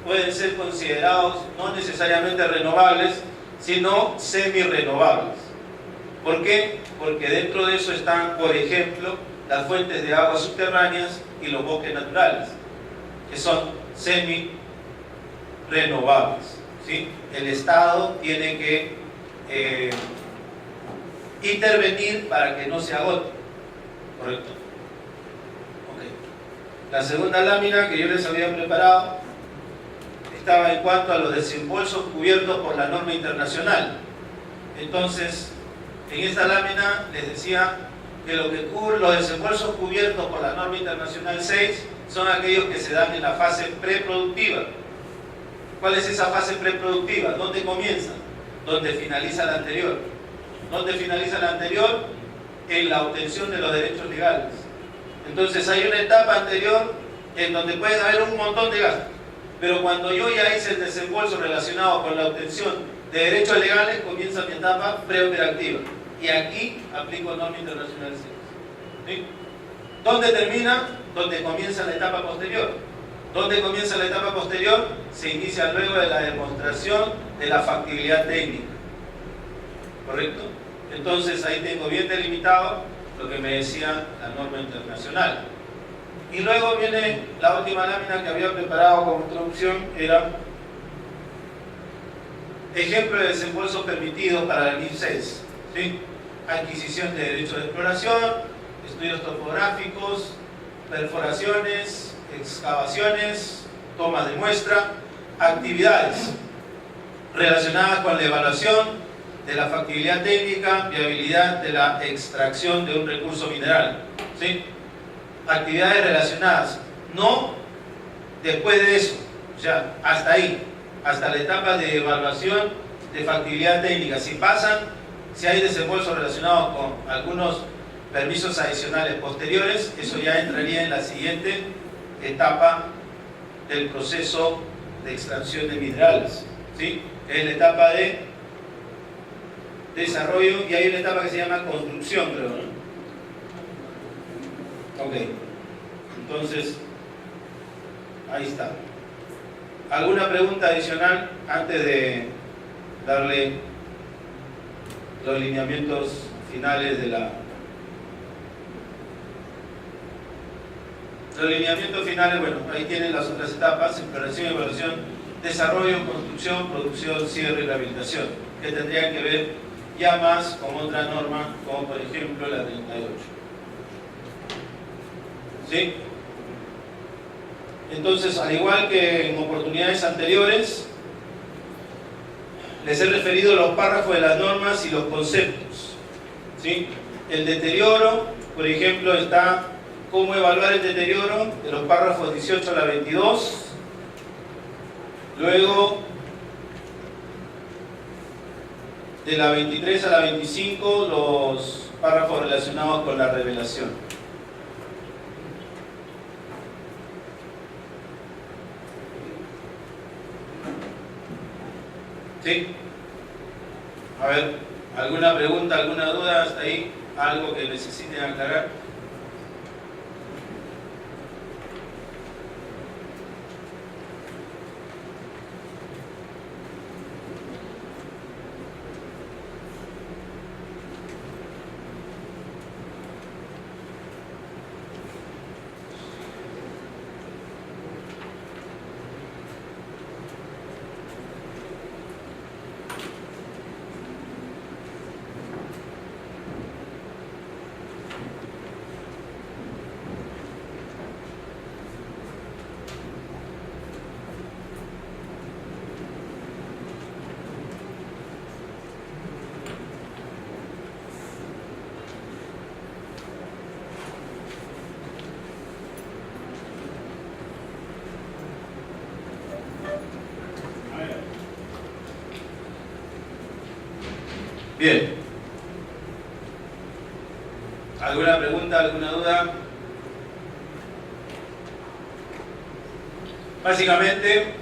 pueden ser considerados no necesariamente renovables, sino semi-renovables. ¿Por qué? Porque dentro de eso están, por ejemplo, las fuentes de aguas subterráneas y los bosques naturales, que son semi-renovables, ¿sí? El Estado tiene que intervenir para que no se agote, ¿correcto? Okay. La segunda lámina que yo les había preparado estaba en cuanto a los desembolsos cubiertos por la norma internacional. Entonces, en esta lámina les decía que lo que cubre los desembolsos cubiertos por la norma internacional 6 son aquellos que se dan en la fase preproductiva. ¿Cuál es esa fase preproductiva? ¿Dónde comienza? Donde finaliza la anterior. ¿Dónde finaliza la anterior? En la obtención de los derechos legales. Entonces hay una etapa anterior en donde puede haber un montón de gastos, pero cuando yo ya hice el desembolso relacionado con la obtención de derechos legales, comienza mi etapa preoperativa, y aquí aplico norma internacional 6, ¿sí? ¿Dónde termina? Donde comienza la etapa posterior. ¿Dónde comienza la etapa posterior? Se inicia luego de la demostración de la factibilidad técnica, ¿correcto? Entonces ahí tengo bien delimitado lo que me decía la norma internacional. Y luego viene la última lámina que había preparado como introducción, era ejemplo de desembolsos permitidos para la NIF 6, ¿sí? Adquisición de derechos de exploración, estudios topográficos, perforaciones, excavaciones, tomas de muestra, actividades relacionadas con la evaluación de la factibilidad técnica, viabilidad de la extracción de un recurso mineral, ¿sí? Actividades relacionadas, no después de eso, o sea, hasta ahí, hasta la etapa de evaluación de factibilidad técnica. Si pasan, si hay desembolsos relacionados con algunos permisos adicionales posteriores, eso ya entraría en la siguiente etapa del proceso de extracción de minerales, ¿sí? Es la etapa de desarrollo, y hay una etapa que se llama construcción, creo, ¿no? Ok, entonces ahí está. ¿Alguna pregunta adicional antes de darle los lineamientos finales de la... Los lineamientos finales, bueno, ahí tienen las otras etapas: exploración, evaluación, desarrollo, construcción, producción, cierre y rehabilitación, que tendrían que ver ya más con otra norma, como por ejemplo la 38. ¿Sí? Entonces, al igual que en oportunidades anteriores, les he referido los párrafos de las normas y los conceptos, ¿sí? El deterioro, por ejemplo, está cómo evaluar el deterioro de los párrafos 18 a la 22. Luego, de la 23 a la 25, los párrafos relacionados con la revelación. ¿Sí? A ver, ¿alguna pregunta, alguna duda hasta ahí? ¿Algo que necesiten aclarar? Bien. ¿Alguna pregunta, alguna duda? Básicamente,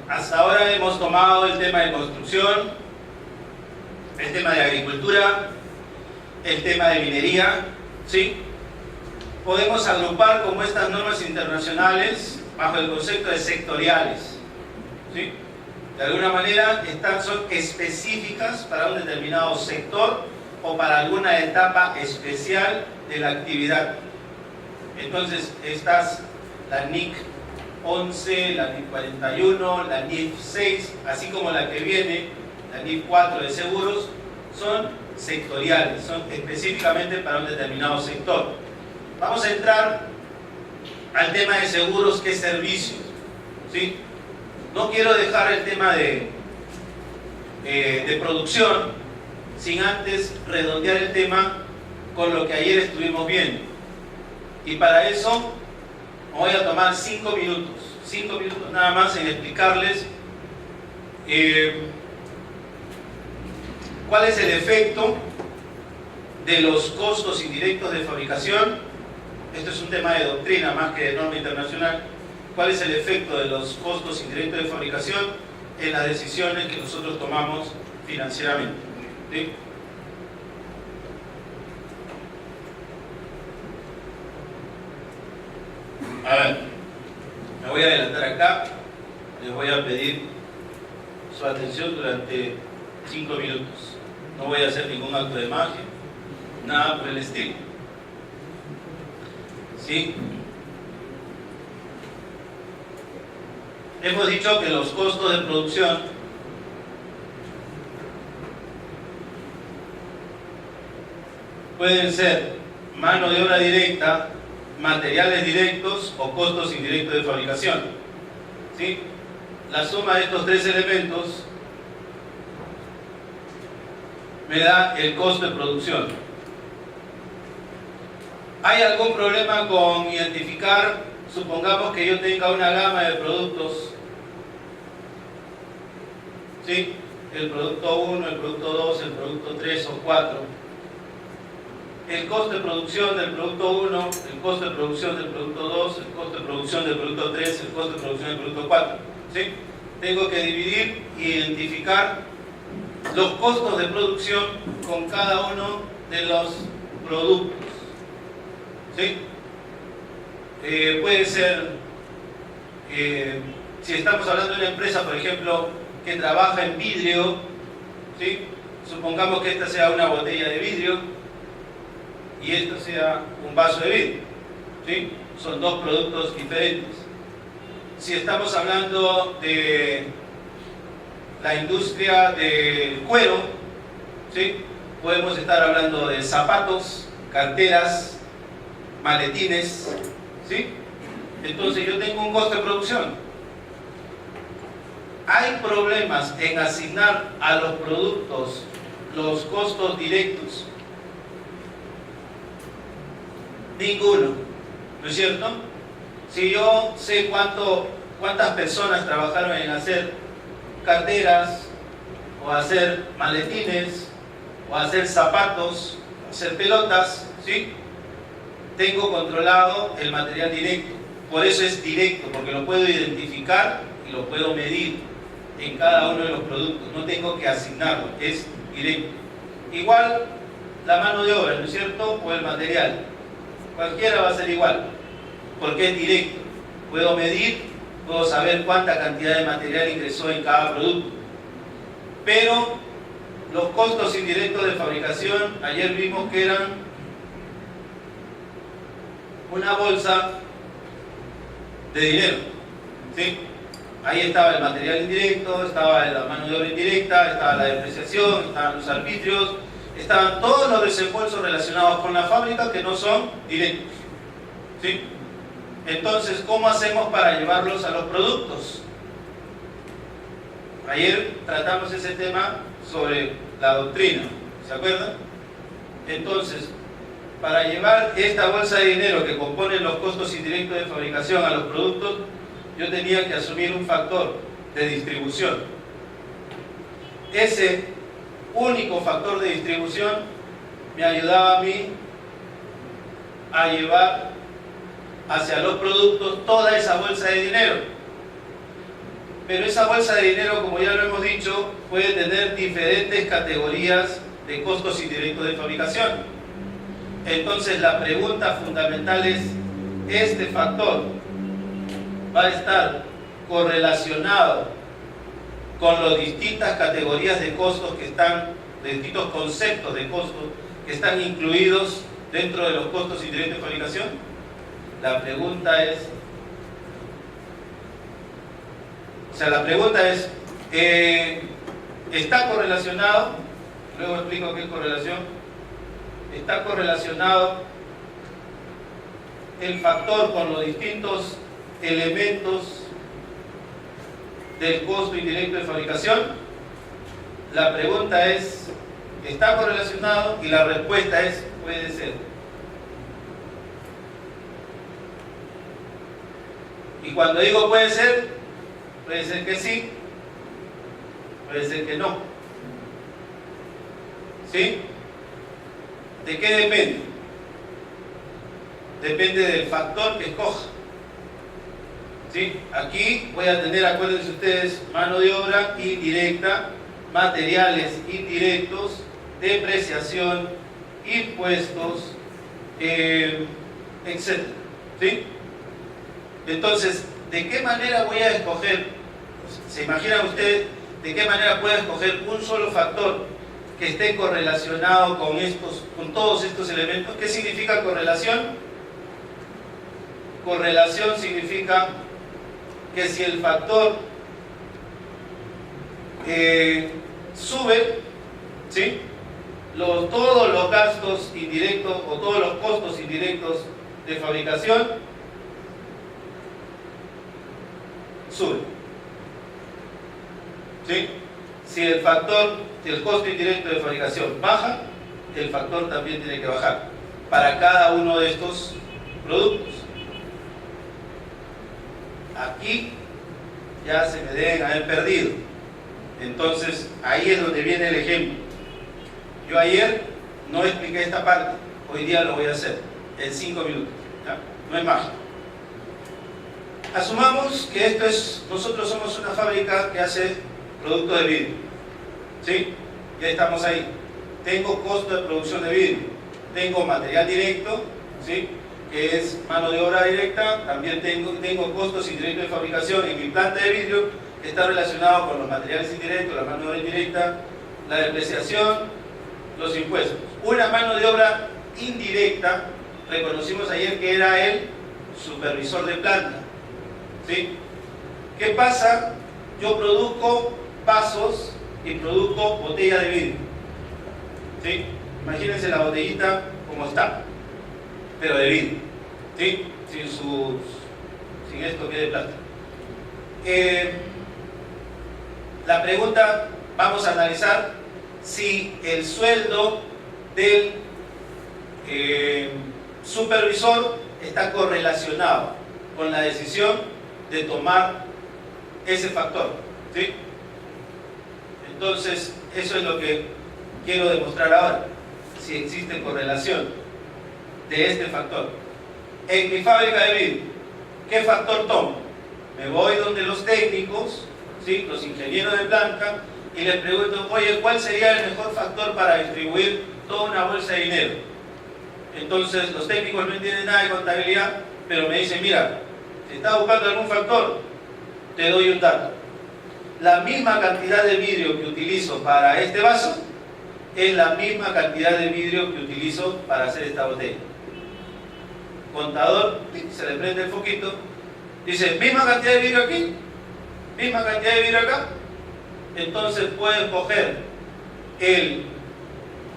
hasta ahora hemos tomado el tema de construcción, el tema de agricultura, el tema de minería, ¿sí? Podemos agrupar como estas normas internacionales bajo el concepto de sectoriales, ¿sí? De alguna manera son específicas para un determinado sector o para alguna etapa especial de la actividad. Entonces, la NIC 11, la NIC 41, la NIF 6, así como la que viene, la NIF 4 de seguros, son sectoriales, son específicamente para un determinado sector. Vamos a entrar al tema de seguros, que es servicios, ¿sí? No quiero dejar el tema de producción sin antes redondear el tema con lo que ayer estuvimos viendo. Y para eso voy a tomar 5 minutos nada más en explicarles cuál es el efecto de los costos indirectos de fabricación. Esto es un tema de doctrina más que de norma internacional. ¿Cuál es el efecto de los costos indirectos de fabricación en las decisiones que nosotros tomamos financieramente? ¿Sí? A ver, me voy a adelantar acá. Les voy a pedir su atención durante 5 minutos. No voy a hacer ningún acto de magia, nada por el estilo. ¿Sí? Hemos dicho que los costos de producción pueden ser mano de obra directa, materiales directos o costos indirectos de fabricación. ¿Sí? La suma de estos tres elementos me da el costo de producción. ¿Hay algún problema con identificar, supongamos que yo tenga una gama de productos? ¿Sí? El producto 1, el producto 2, el producto 3 o 4. El costo de producción del producto 1, el costo de producción del producto 2, el costo de producción del producto 3, el costo de producción del producto 4. ¿Sí? Tengo que dividir e identificar los costos de producción con cada uno de los productos. ¿Sí? Puede ser, si estamos hablando de una empresa, por ejemplo, que trabaja en vidrio, ¿sí? Supongamos que esta sea una botella de vidrio y esto sea un vaso de vidrio, ¿sí? Son dos productos diferentes. Si estamos hablando de la industria del cuero, ¿sí? Podemos estar hablando de zapatos, carteras, maletines, ¿sí? Entonces yo tengo un costo de producción. ¿Hay problemas en asignar a los productos los costos directos? Ninguno, ¿no es cierto? Si yo sé cuántas personas trabajaron en hacer carteras, o hacer maletines, o hacer zapatos, hacer pelotas, ¿sí? Tengo controlado el material directo. Por eso es directo, porque lo puedo identificar y lo puedo medir en cada uno de los productos. No tengo que asignarlo, es directo. Igual la mano de obra, ¿no es cierto? O el material. Cualquiera va a ser igual, porque es directo. Puedo medir, puedo saber cuánta cantidad de material ingresó en cada producto. Pero los costos indirectos de fabricación, ayer vimos que eran una bolsa de dinero, ¿sí? Ahí estaba el material indirecto, estaba la mano de obra indirecta, estaba la depreciación, estaban los arbitrios, estaban todos los desembolsos relacionados con la fábrica que no son directos, ¿sí? Entonces, ¿cómo hacemos para llevarlos a los productos? Ayer tratamos ese tema sobre la doctrina, ¿se acuerdan? Entonces, para llevar esta bolsa de dinero que compone los costos indirectos de fabricación a los productos, yo tenía que asumir un factor de distribución. Ese único factor de distribución me ayudaba a mí a llevar hacia los productos toda esa bolsa de dinero. Pero esa bolsa de dinero, como ya lo hemos dicho, puede tener diferentes categorías de costos indirectos de fabricación. Entonces la pregunta fundamental es, ¿este factor va a estar correlacionado con las distintas categorías de costos que están, de distintos conceptos de costos que están incluidos dentro de los costos indirectos de fabricación? La pregunta es, ¿está correlacionado? Luego explico qué es correlación. ¿Está correlacionado el factor con los distintos elementos del costo indirecto de fabricación? La pregunta es, ¿está correlacionado? Y la respuesta es, puede ser. Y cuando digo puede ser que sí, puede ser que no. ¿Sí? ¿De qué depende? Depende del factor que escoja. ¿Sí? Aquí voy a tener, acuérdense ustedes, mano de obra indirecta, materiales indirectos, depreciación, impuestos, etc. ¿Sí? Entonces, ¿de qué manera voy a escoger? ¿Se imaginan ustedes de qué manera puedo escoger un solo factor que esté correlacionado con todos estos elementos? ¿Qué significa correlación? Correlación significa que si el factor sube, ¿sí? Todos los gastos indirectos o todos los costos indirectos de fabricación suben, ¿sí? Si el costo indirecto de fabricación baja, el factor también tiene que bajar para cada uno de estos productos. Aquí ya se me deben haber perdido. Entonces ahí es donde viene el ejemplo. Yo ayer no expliqué esta parte, hoy día lo voy a hacer en 5 minutos, ¿ya? No es magia. Asumamos que nosotros somos una fábrica que hace producto de vidrio, ¿sí? Ya estamos ahí. Tengo costo de producción de vidrio, tengo material directo, ¿sí? Que es mano de obra directa, también tengo costos indirectos de fabricación en mi planta de vidrio, que está relacionado con los materiales indirectos, la mano de obra indirecta, la depreciación, los impuestos. Una mano de obra indirecta, reconocimos ayer que era el supervisor de planta, ¿sí? ¿Qué pasa? Yo produzco vasos y produzco botella de vidrio, ¿sí? Imagínense la botellita como está, pero de vidrio, ¿sí? Sin esto que es de plástico. La pregunta, vamos a analizar si el sueldo del supervisor está correlacionado con la decisión de tomar ese factor, ¿sí? Entonces, eso es lo que quiero demostrar ahora. si existe correlación de este factor. En mi fábrica de vidrio, ¿qué factor tomo? Me voy donde los técnicos, ¿sí?, los ingenieros de planta, y les pregunto, oye, ¿cuál sería el mejor factor para distribuir toda una bolsa de dinero? Entonces los técnicos no entienden nada de contabilidad, pero me dicen, mira, si estás buscando algún factor, te doy un dato. La misma cantidad de vidrio que utilizo para este vaso es la misma cantidad de vidrio que utilizo para hacer esta botella. Contador, se le prende el foquito, dice, misma cantidad de vidrio aquí, misma cantidad de vidrio acá. Entonces puedes coger el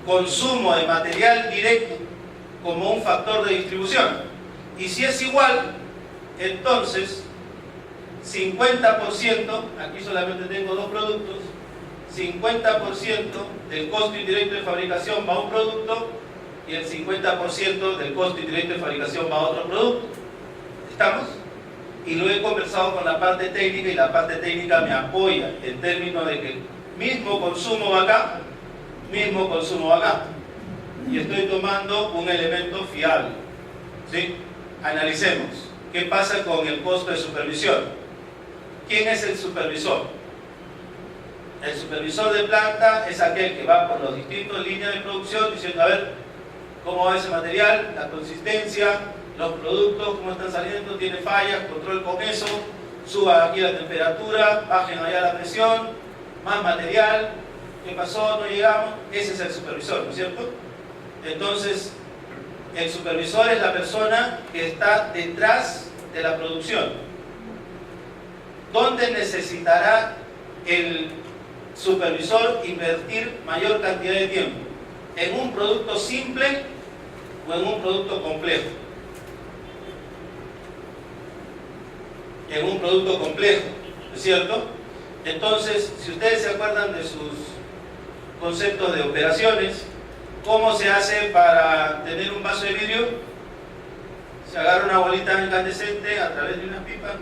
consumo de material directo como un factor de distribución. Y si es igual, entonces 50%, aquí solamente tengo dos productos, 50% del costo indirecto de fabricación va a un producto y el 50% del costo indirecto de fabricación va a otro producto. ¿Estamos? Y lo he conversado con la parte técnica y la parte técnica me apoya en términos de que mismo consumo va acá, mismo consumo va acá. Y estoy tomando un elemento fiable. ¿Sí? Analicemos. ¿Qué pasa con el costo de supervisión? ¿Quién es el supervisor? El supervisor de planta es aquel que va por las distintas líneas de producción diciendo, a ver, cómo va ese material, la consistencia, los productos, cómo están saliendo, tiene fallas, control con eso, suba aquí la temperatura, bajen allá la presión, más material, ¿qué pasó? No llegamos. Ese es el supervisor, ¿no es cierto? Entonces, el supervisor es la persona que está detrás de la producción. ¿Dónde necesitará el supervisor invertir mayor cantidad de tiempo? ¿En un producto simple o en un producto complejo? En un producto complejo, ¿no es cierto? Entonces, si ustedes se acuerdan de sus conceptos de operaciones, ¿cómo se hace para tener un vaso de vidrio? Se agarra una bolita incandescente a través de una pipa,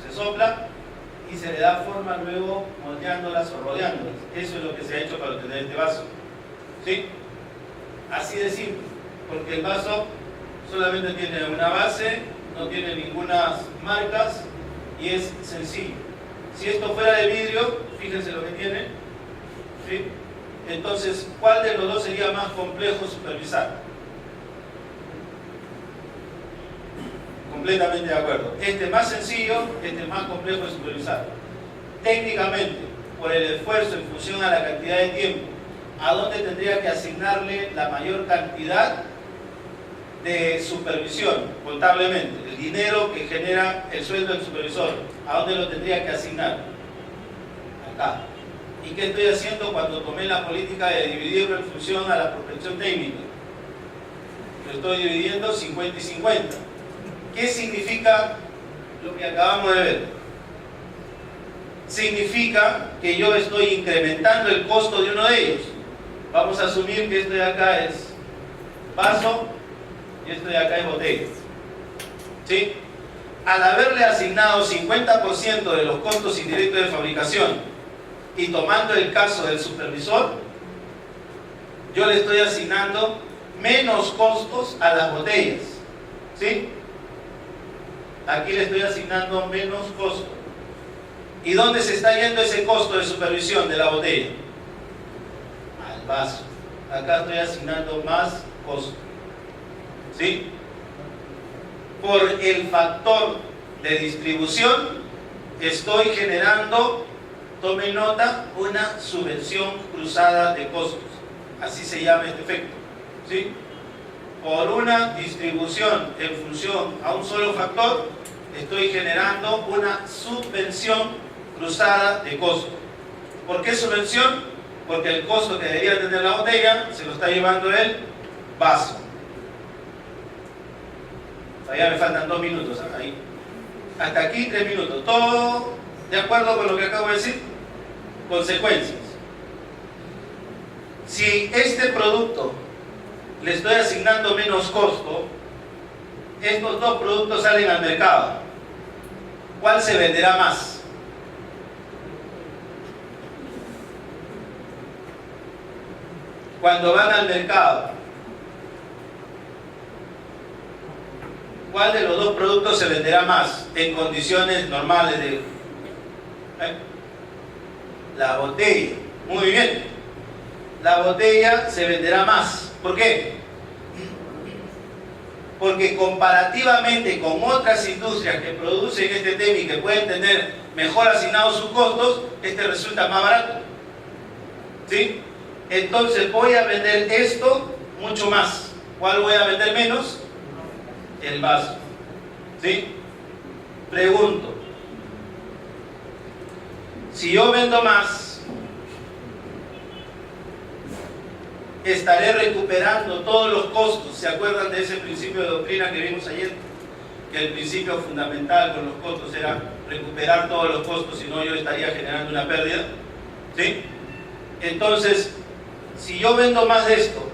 se sopla y se le da forma luego moldeándolas o rodeándolas. Eso es lo que se ha hecho para obtener este vaso. ¿Sí? Así de simple, porque el vaso solamente tiene una base, no tiene ninguna marcas y es sencillo. Si esto fuera de vidrio, fíjense lo que tiene, ¿sí? Entonces, ¿cuál de los dos sería más complejo supervisar? Completamente de acuerdo. Este es más sencillo, este es más complejo de supervisar. Técnicamente, por el esfuerzo en función a la cantidad de tiempo, ¿a dónde tendría que asignarle la mayor cantidad de supervisión contablemente? El dinero que genera el sueldo del supervisor, ¿a dónde lo tendría que asignar? Acá. ¿Y qué estoy haciendo cuando tomé la política de dividirlo en función a la prospección técnica? Lo estoy dividiendo 50 y 50. ¿Qué significa lo que acabamos de ver? Significa que yo estoy incrementando el costo de uno de ellos. Vamos a asumir que esto de acá es vaso y esto de acá es botella. ¿Sí? Al haberle asignado 50% de los costos indirectos de fabricación y tomando el caso del supervisor, yo le estoy asignando menos costos a las botellas. ¿Sí? Aquí le estoy asignando menos costo. ¿Y dónde se está yendo ese costo de supervisión de la botella? Al vaso. Acá estoy asignando más costo. ¿Sí? Por el factor de distribución estoy generando, tomen nota, una subvención cruzada de costos. Así se llama este efecto. ¿Sí? Por una distribución en función a un solo factor, estoy generando una subvención cruzada de costo. ¿Por qué subvención? Porque el costo que debería tener la botella se lo está llevando el vaso. Todavía me faltan 2 minutos, ¿eh? Ahí. Hasta aquí 3 minutos. ¿Todo de acuerdo con lo que acabo de decir? Consecuencias. Si este producto le estoy asignando menos costo, estos dos productos salen al mercado. ¿Cuál se venderá más? Cuando van al mercado ¿Cuál de los dos productos se venderá más en condiciones normales de... La botella. Muy bien. La botella se venderá más. ¿Por qué? Porque comparativamente con otras industrias que producen este tema y que pueden tener mejor asignados sus costos, este resulta más barato. ¿Sí? Entonces voy a vender esto mucho más. ¿Cuál voy a vender menos? El vaso. ¿Sí? Pregunto. Si yo vendo más, estaré recuperando todos los costos. ¿Se acuerdan de ese principio de doctrina que vimos ayer? Que el principio fundamental con los costos era recuperar todos los costos, si no yo estaría generando una pérdida. ¿Sí? Entonces, si yo vendo más de esto,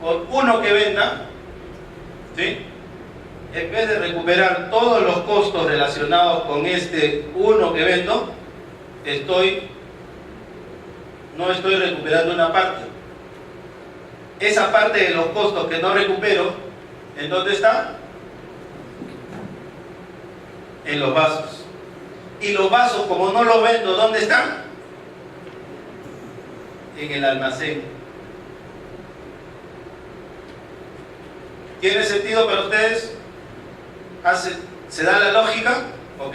por uno que venda, ¿sí?, en vez de recuperar todos los costos relacionados con este uno que vendo, no estoy recuperando una parte. Esa parte de los costos que no recupero, ¿en dónde está? En los vasos. Y los vasos, como no los vendo, ¿dónde están? En el almacén. ¿Tiene sentido para ustedes? ¿Se da la lógica? Ok.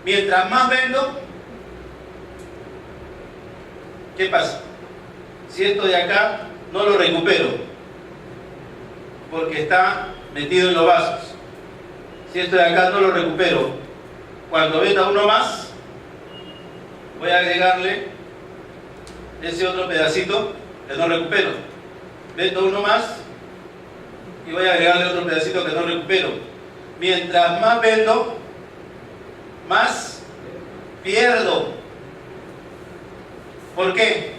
Mientras más vendo, ¿qué pasa? Si esto de acá no lo recupero, porque está metido en los vasos. Si esto de acá no lo recupero, cuando venda uno más, voy a agregarle ese otro pedacito que no recupero. Vendo uno más y voy a agregarle otro pedacito que no recupero. Mientras más vendo, más pierdo. ¿Por qué?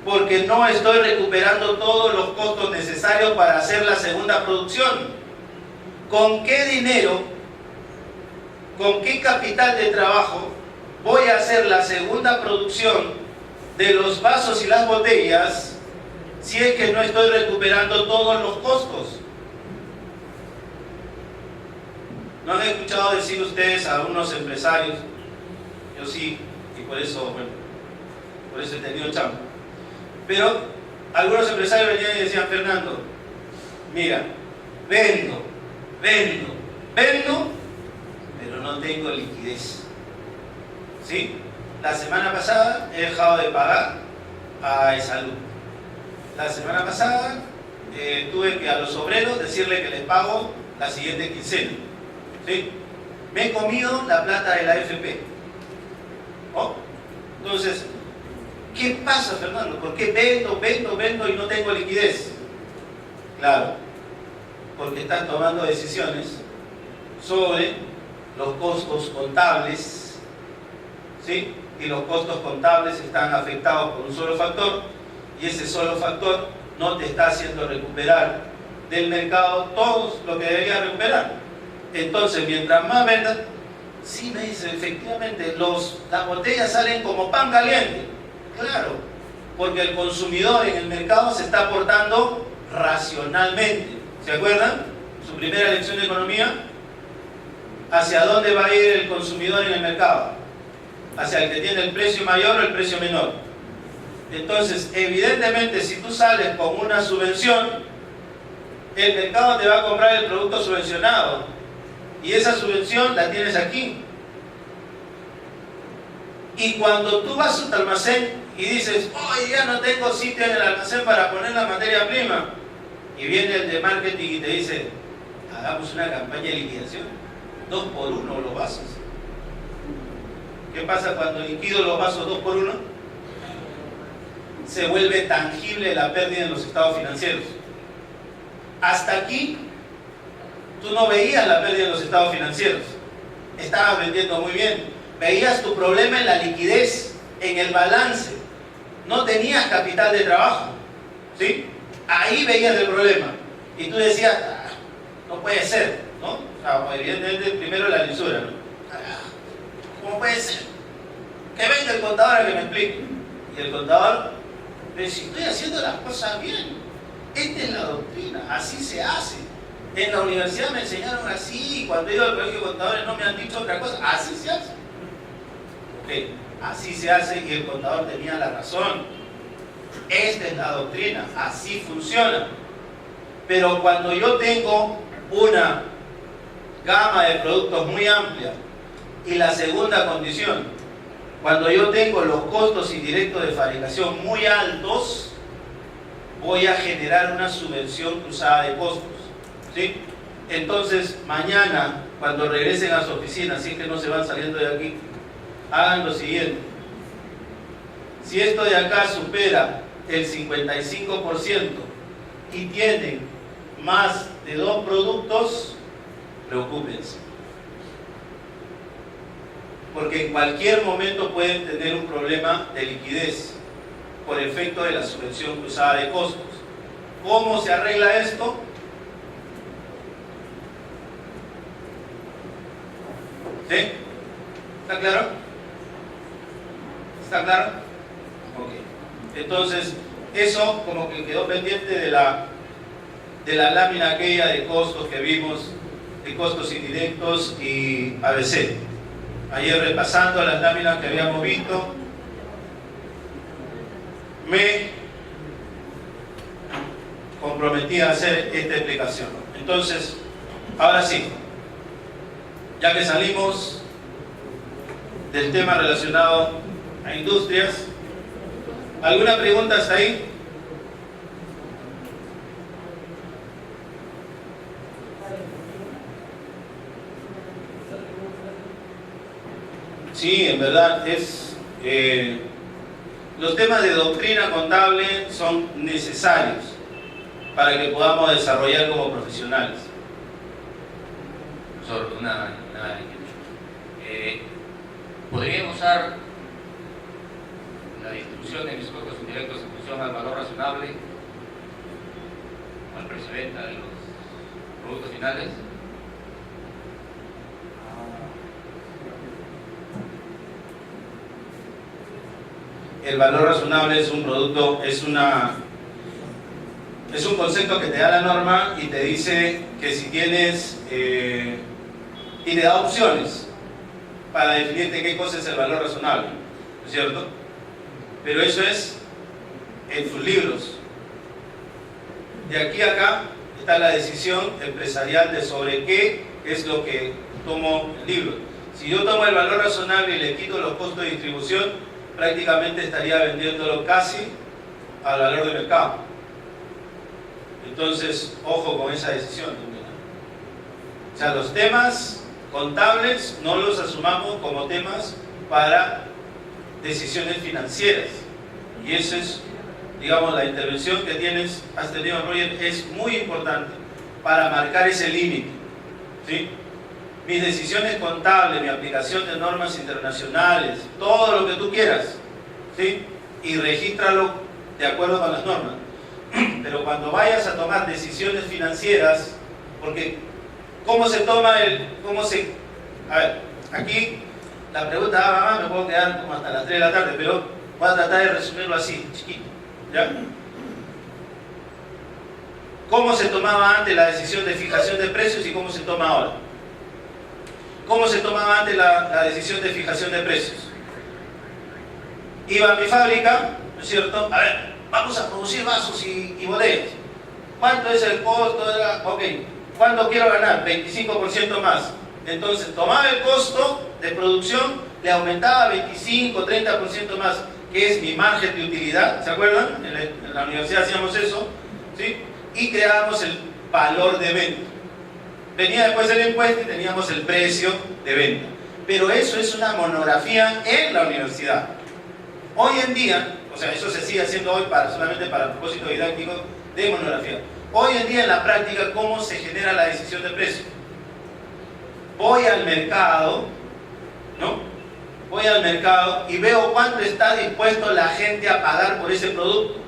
Porque no estoy recuperando todos los costos necesarios para hacer la segunda producción. ¿Con qué dinero, con qué capital de trabajo voy a hacer la segunda producción de los vasos y las botellas si es que no estoy recuperando todos los costos? ¿No han escuchado decir ustedes a unos empresarios? Yo sí, y por eso he tenido chamba. Pero algunos empresarios venían y decían: Fernando, mira, vendo, pero no tengo liquidez. ¿Sí? La semana pasada he dejado de pagar a Salud. La semana pasada tuve que a los obreros decirle que les pago la siguiente quincena. ¿Sí? Me he comido la plata de la AFP. ¿Oh? Entonces, ¿qué pasa, Fernando? ¿Por qué vendo y no tengo liquidez? Claro, porque estás tomando decisiones sobre los costos contables, ¿sí? Y los costos contables están afectados por un solo factor, y ese solo factor no te está haciendo recuperar del mercado todo lo que debería recuperar. Entonces, mientras más vendas, sí, me dice, efectivamente, las botellas salen como pan caliente. Claro, porque el consumidor en el mercado se está portando racionalmente. ¿Se acuerdan? Su primera lección de economía. ¿Hacia dónde va a ir el consumidor en el mercado? ¿Hacia el que tiene el precio mayor o el precio menor? Entonces, evidentemente, si tú sales con una subvención, el mercado te va a comprar el producto subvencionado. Y esa subvención la tienes aquí. Y cuando tú vas a tu almacén y dices: oye, ya no tengo sitio en el almacén para poner la materia prima, y viene el de marketing y te dice: hagamos una campaña de liquidación, 2 por 1 los vasos. ¿Qué pasa cuando liquido los vasos 2 por 1? Se vuelve tangible la pérdida en los estados financieros. Hasta aquí tú no veías la pérdida en los estados financieros, estabas vendiendo muy bien, veías tu problema en la liquidez, en el balance, no tenías capital de trabajo, ¿sí? Ahí veías el problema y tú decías: no puede ser, ¿no? O sea, evidentemente primero la lisura, ¿no? ¿Cómo puede ser? Que venga el contador a que me explique. Y el contador me dice: estoy haciendo las cosas bien. Esta es la doctrina, así se hace. En la universidad me enseñaron así, y cuando he ido al colegio de contadores no me han dicho otra cosa. Así se hace. Ok, así se hace y el contador tenía la razón. Esta es la doctrina, así funciona. Pero cuando yo tengo una gama de productos muy amplia, y la segunda condición, cuando yo tengo los costos indirectos de fabricación muy altos, voy a generar una subvención cruzada de costos, ¿sí? Entonces, mañana, cuando regresen a su oficina, si es que no se van saliendo de aquí, hagan lo siguiente. Si esto de acá supera el 55% y tienen más de 2 productos, preocúpense. Porque en cualquier momento pueden tener un problema de liquidez por efecto de la subvención cruzada de costos. ¿Cómo se arregla esto? ¿Sí? ¿Está claro? ¿Está claro? Ok. Entonces, eso como que quedó pendiente de la lámina aquella de costos que vimos, de costos indirectos y ABC. Ayer, repasando las láminas que habíamos visto, me comprometí a hacer esta explicación. Entonces, ahora sí, ya que salimos del tema relacionado a industrias, ¿alguna pregunta hasta ahí? Sí, en verdad los temas de doctrina contable son necesarios para que podamos desarrollar como profesionales. Profesor, ¿podríamos usar la distribución de mis costos indirectos en función al valor razonable, al precio de venta de los productos finales? El valor razonable es un producto, es un concepto que te da la norma y te dice que si tienes y te da opciones para definirte qué cosa es el valor razonable, ¿no es cierto? Pero eso es en tus libros. De aquí a acá está la decisión empresarial de sobre qué es lo que tomo el libro. Si yo tomo el valor razonable y le quito los costos de distribución, prácticamente estaría vendiéndolo casi al valor de mercado. Entonces, ojo con esa decisión. O sea, los temas contables no los asumamos como temas para decisiones financieras. Y eso es, digamos, la intervención que has tenido, Roger, es muy importante para marcar ese límite, ¿sí? Mis decisiones contables, mi aplicación de normas internacionales, todo lo que tú quieras, ¿sí? Y regístralo de acuerdo con las normas. Pero cuando vayas a tomar decisiones financieras, porque ¿cómo se toma a ver, aquí la pregunta, mamá, me puedo quedar como hasta las 3 de la tarde, pero voy a tratar de resumirlo así, chiquito, ¿ya? ¿Cómo se tomaba antes la decisión de fijación de precios y cómo se toma ahora? ¿Cómo se tomaba antes la decisión de fijación de precios? Iba a mi fábrica, ¿no es cierto? A ver, vamos a producir vasos y botellas. ¿Cuánto es el costo? Ok, ¿cuánto quiero ganar? 25% más. Entonces tomaba el costo de producción, le aumentaba 25, 30% más, que es mi margen de utilidad, ¿se acuerdan? En la universidad hacíamos eso, ¿sí? Y creábamos el valor de venta. Venía después el impuesto y teníamos el precio de venta. Pero eso es una monografía en la universidad. Hoy en día, o sea, eso se sigue haciendo hoy solamente para propósito didáctico de monografía. Hoy en día en la práctica, ¿cómo se genera la decisión de precio? Voy al mercado, ¿no? Voy al mercado y veo cuánto está dispuesto la gente a pagar por ese producto.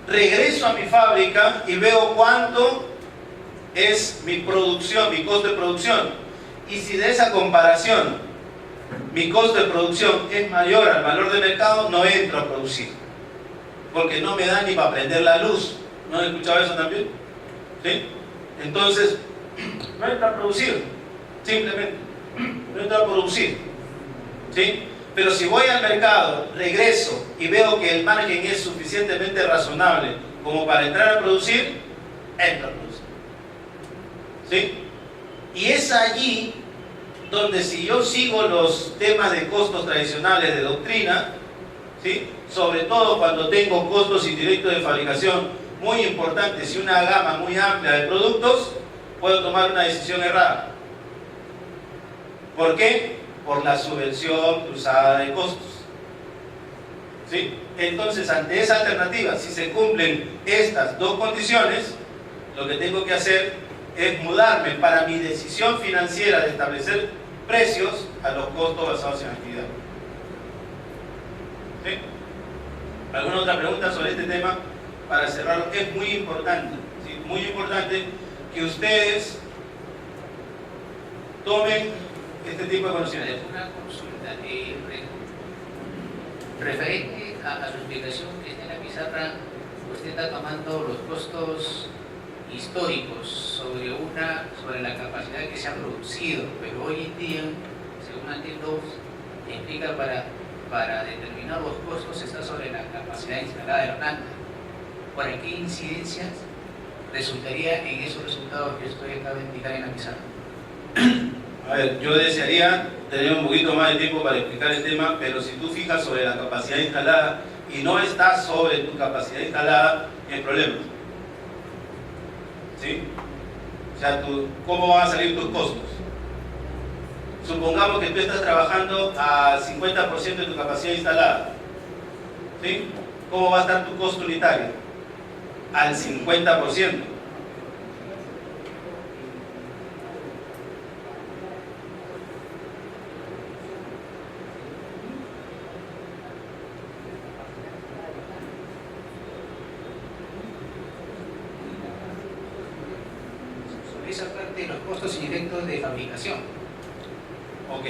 Regreso a mi fábrica y veo cuánto es mi producción, mi costo de producción. Y si de esa comparación mi costo de producción es mayor al valor de mercado, no entro a producir. Porque no me da ni para prender la luz. ¿No han escuchado eso también? ¿Sí? Entonces, no entra a producir, simplemente. No entra a producir. ¿Sí? Pero si voy al mercado, regreso y veo que el margen es suficientemente razonable como para entrar a producir, entro a producir. ¿Sí? Y es allí donde, si yo sigo los temas de costos tradicionales de doctrina, ¿sí?, sobre todo cuando tengo costos indirectos de fabricación muy importantes y una gama muy amplia de productos, puedo tomar una decisión errada. ¿Por qué? Por la subvención cruzada de costos. ¿Sí? Entonces, ante esa alternativa, si se cumplen estas dos condiciones, lo que tengo que hacer es mudarme para mi decisión financiera de establecer precios a los costos basados en actividad. ¿Sí? ¿Alguna otra pregunta sobre este tema? Para cerrarlo, es muy importante, ¿sí?, muy importante que ustedes tomen este tipo de conocimiento. Una consulta referente a su explicación que está en la pizarra. Usted está tomando los costos históricos sobre la capacidad que se ha producido, pero hoy en día, según entiendo, explica para determinar los costos está sobre la capacidad instalada de la planta. ¿Por qué incidencias resultaría en esos resultados que usted acaba de indicar en la pizarra? A ver, yo desearía tener un poquito más de tiempo para explicar el tema, pero si tú fijas sobre la capacidad instalada y no estás sobre tu capacidad instalada, hay problemas. ¿Sí? O sea, ¿cómo van a salir tus costos? Supongamos que tú estás trabajando al 50% de tu capacidad instalada. ¿Sí? ¿Cómo va a estar tu costo unitario? Al 50%. Sobre esa parte de los costos indirectos de fabricación. Ok.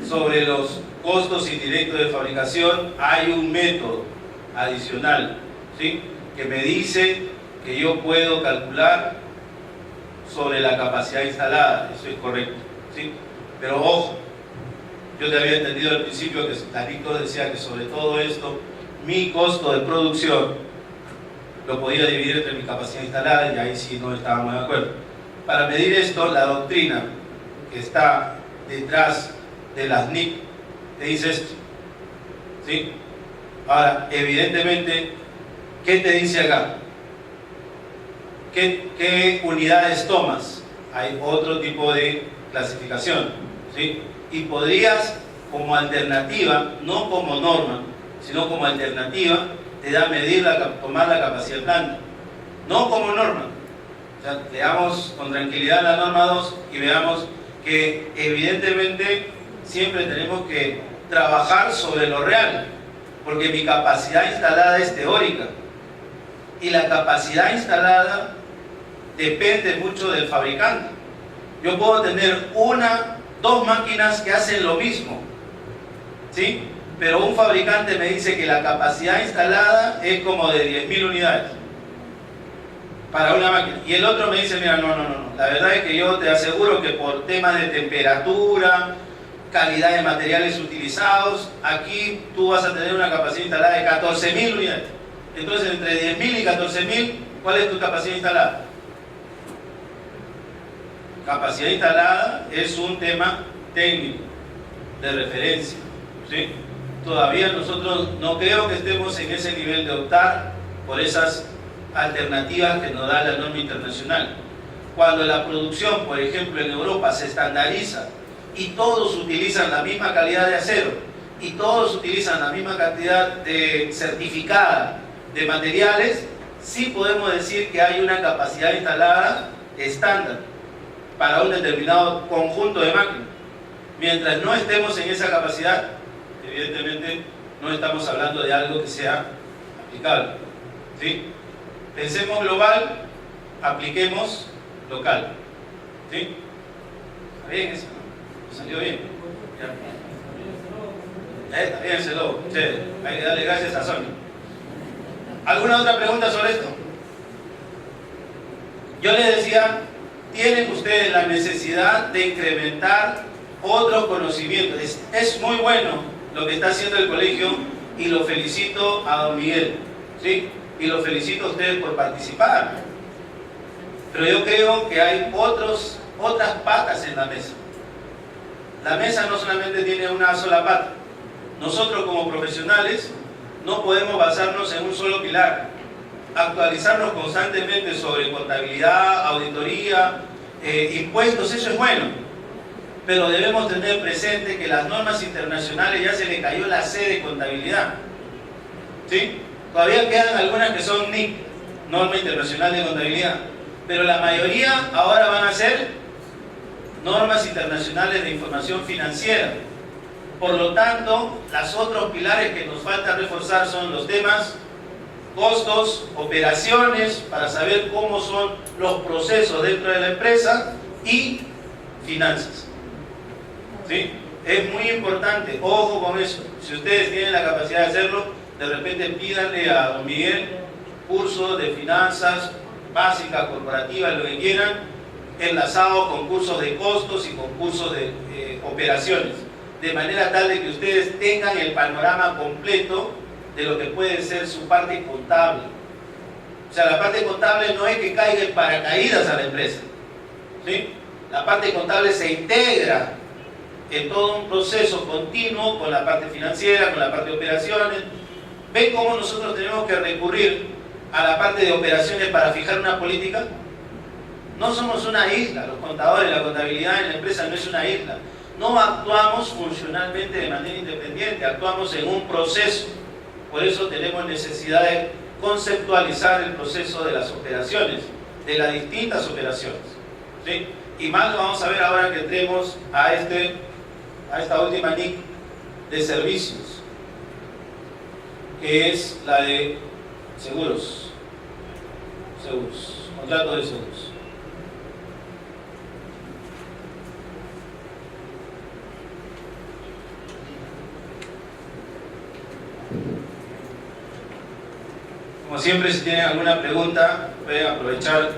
Sobre los costos indirectos de fabricación hay un método adicional, ¿sí?, que me dice que yo puedo calcular sobre la capacidad instalada. Eso es correcto, ¿sí? Pero ojo, yo te había entendido al principio que Víctor decía que sobre todo esto, mi costo de producción lo podía dividir entre mi capacidad instalada, y ahí sí no estábamos de acuerdo. Para medir esto, la doctrina que está detrás de las NIC te dice esto, ¿sí? Ahora, evidentemente, ¿qué te dice acá? ¿Qué unidades tomas? Hay otro tipo de clasificación, ¿sí? Y podrías, como alternativa, no como norma, sino como alternativa, te da medir tomar la capacidad de planta, no como norma. O sea, leamos con tranquilidad la norma 2 y veamos que evidentemente siempre tenemos que trabajar sobre lo real, porque mi capacidad instalada es teórica y la capacidad instalada depende mucho del fabricante. Yo puedo tener dos máquinas que hacen lo mismo, ¿sí?, pero un fabricante me dice que la capacidad instalada es como de 10.000 unidades para una máquina, y el otro me dice, mira, no, la verdad es que yo te aseguro que por temas de temperatura, calidad de materiales utilizados, aquí tú vas a tener una capacidad instalada de 14.000 unidades. Entonces, entre 10.000 y 14.000, ¿cuál es tu capacidad instalada? Capacidad instalada es un tema técnico de referencia, ¿sí? Todavía nosotros no creo que estemos en ese nivel de optar por esas alternativas que nos da la norma internacional. Cuando la producción, por ejemplo, en Europa se estandariza y todos utilizan la misma calidad de acero y todos utilizan la misma cantidad de certificada de materiales, sí podemos decir que hay una capacidad instalada estándar para un determinado conjunto de máquinas. Mientras no estemos en esa capacidad, evidentemente no estamos hablando de algo que sea aplicable, ¿sí? Pensemos global, apliquemos local, ¿sí? ¿Está bien eso? ¿Salió bien? Ya. Está bien ese logo, chévere. Hay que darle gracias a Sony. ¿Alguna otra pregunta sobre esto? Yo les decía, tienen ustedes la necesidad de incrementar otros conocimientos. Es muy bueno lo que está haciendo el colegio y lo felicito a don Miguel, ¿sí? Y lo felicito a ustedes por participar. Pero yo creo que hay otras patas en la mesa. La mesa no solamente tiene una sola pata. Nosotros como profesionales no podemos basarnos en un solo pilar. Actualizarnos constantemente sobre contabilidad, auditoría, impuestos, eso es bueno. Pero debemos tener presente que las normas internacionales ya se le cayó la C de contabilidad. ¿Sí? Todavía quedan algunas que son NIC, Norma Internacional de Contabilidad. Pero la mayoría ahora van a ser normas internacionales de información financiera. Por lo tanto, los otros pilares que nos falta reforzar son los temas costos, operaciones, para saber cómo son los procesos dentro de la empresa, y finanzas. ¿Sí? Es muy importante, ojo con eso. Si ustedes tienen la capacidad de hacerlo, de repente pídanle a don Miguel cursos de finanzas básicas, corporativas, lo que quieran, enlazados con cursos de costos y con cursos de operaciones, de manera tal de que ustedes tengan el panorama completo de lo que puede ser su parte contable. O sea, la parte contable no es que caiga en paracaídas a la empresa, ¿sí? La parte contable se integra en todo un proceso continuo con la parte financiera, con la parte de operaciones. ¿Ven cómo nosotros tenemos que recurrir a la parte de operaciones para fijar una política? No somos una isla, los contadores, la contabilidad en la empresa no es una isla. No actuamos funcionalmente de manera independiente, actuamos en un proceso. Por eso tenemos necesidad de conceptualizar el proceso de las operaciones, de las distintas operaciones, ¿sí? Y más lo vamos a ver ahora que entremos a esta última NIC de servicios, que es la de seguros, contratos de seguros. Como siempre, si tienen alguna pregunta, pueden aprovechar.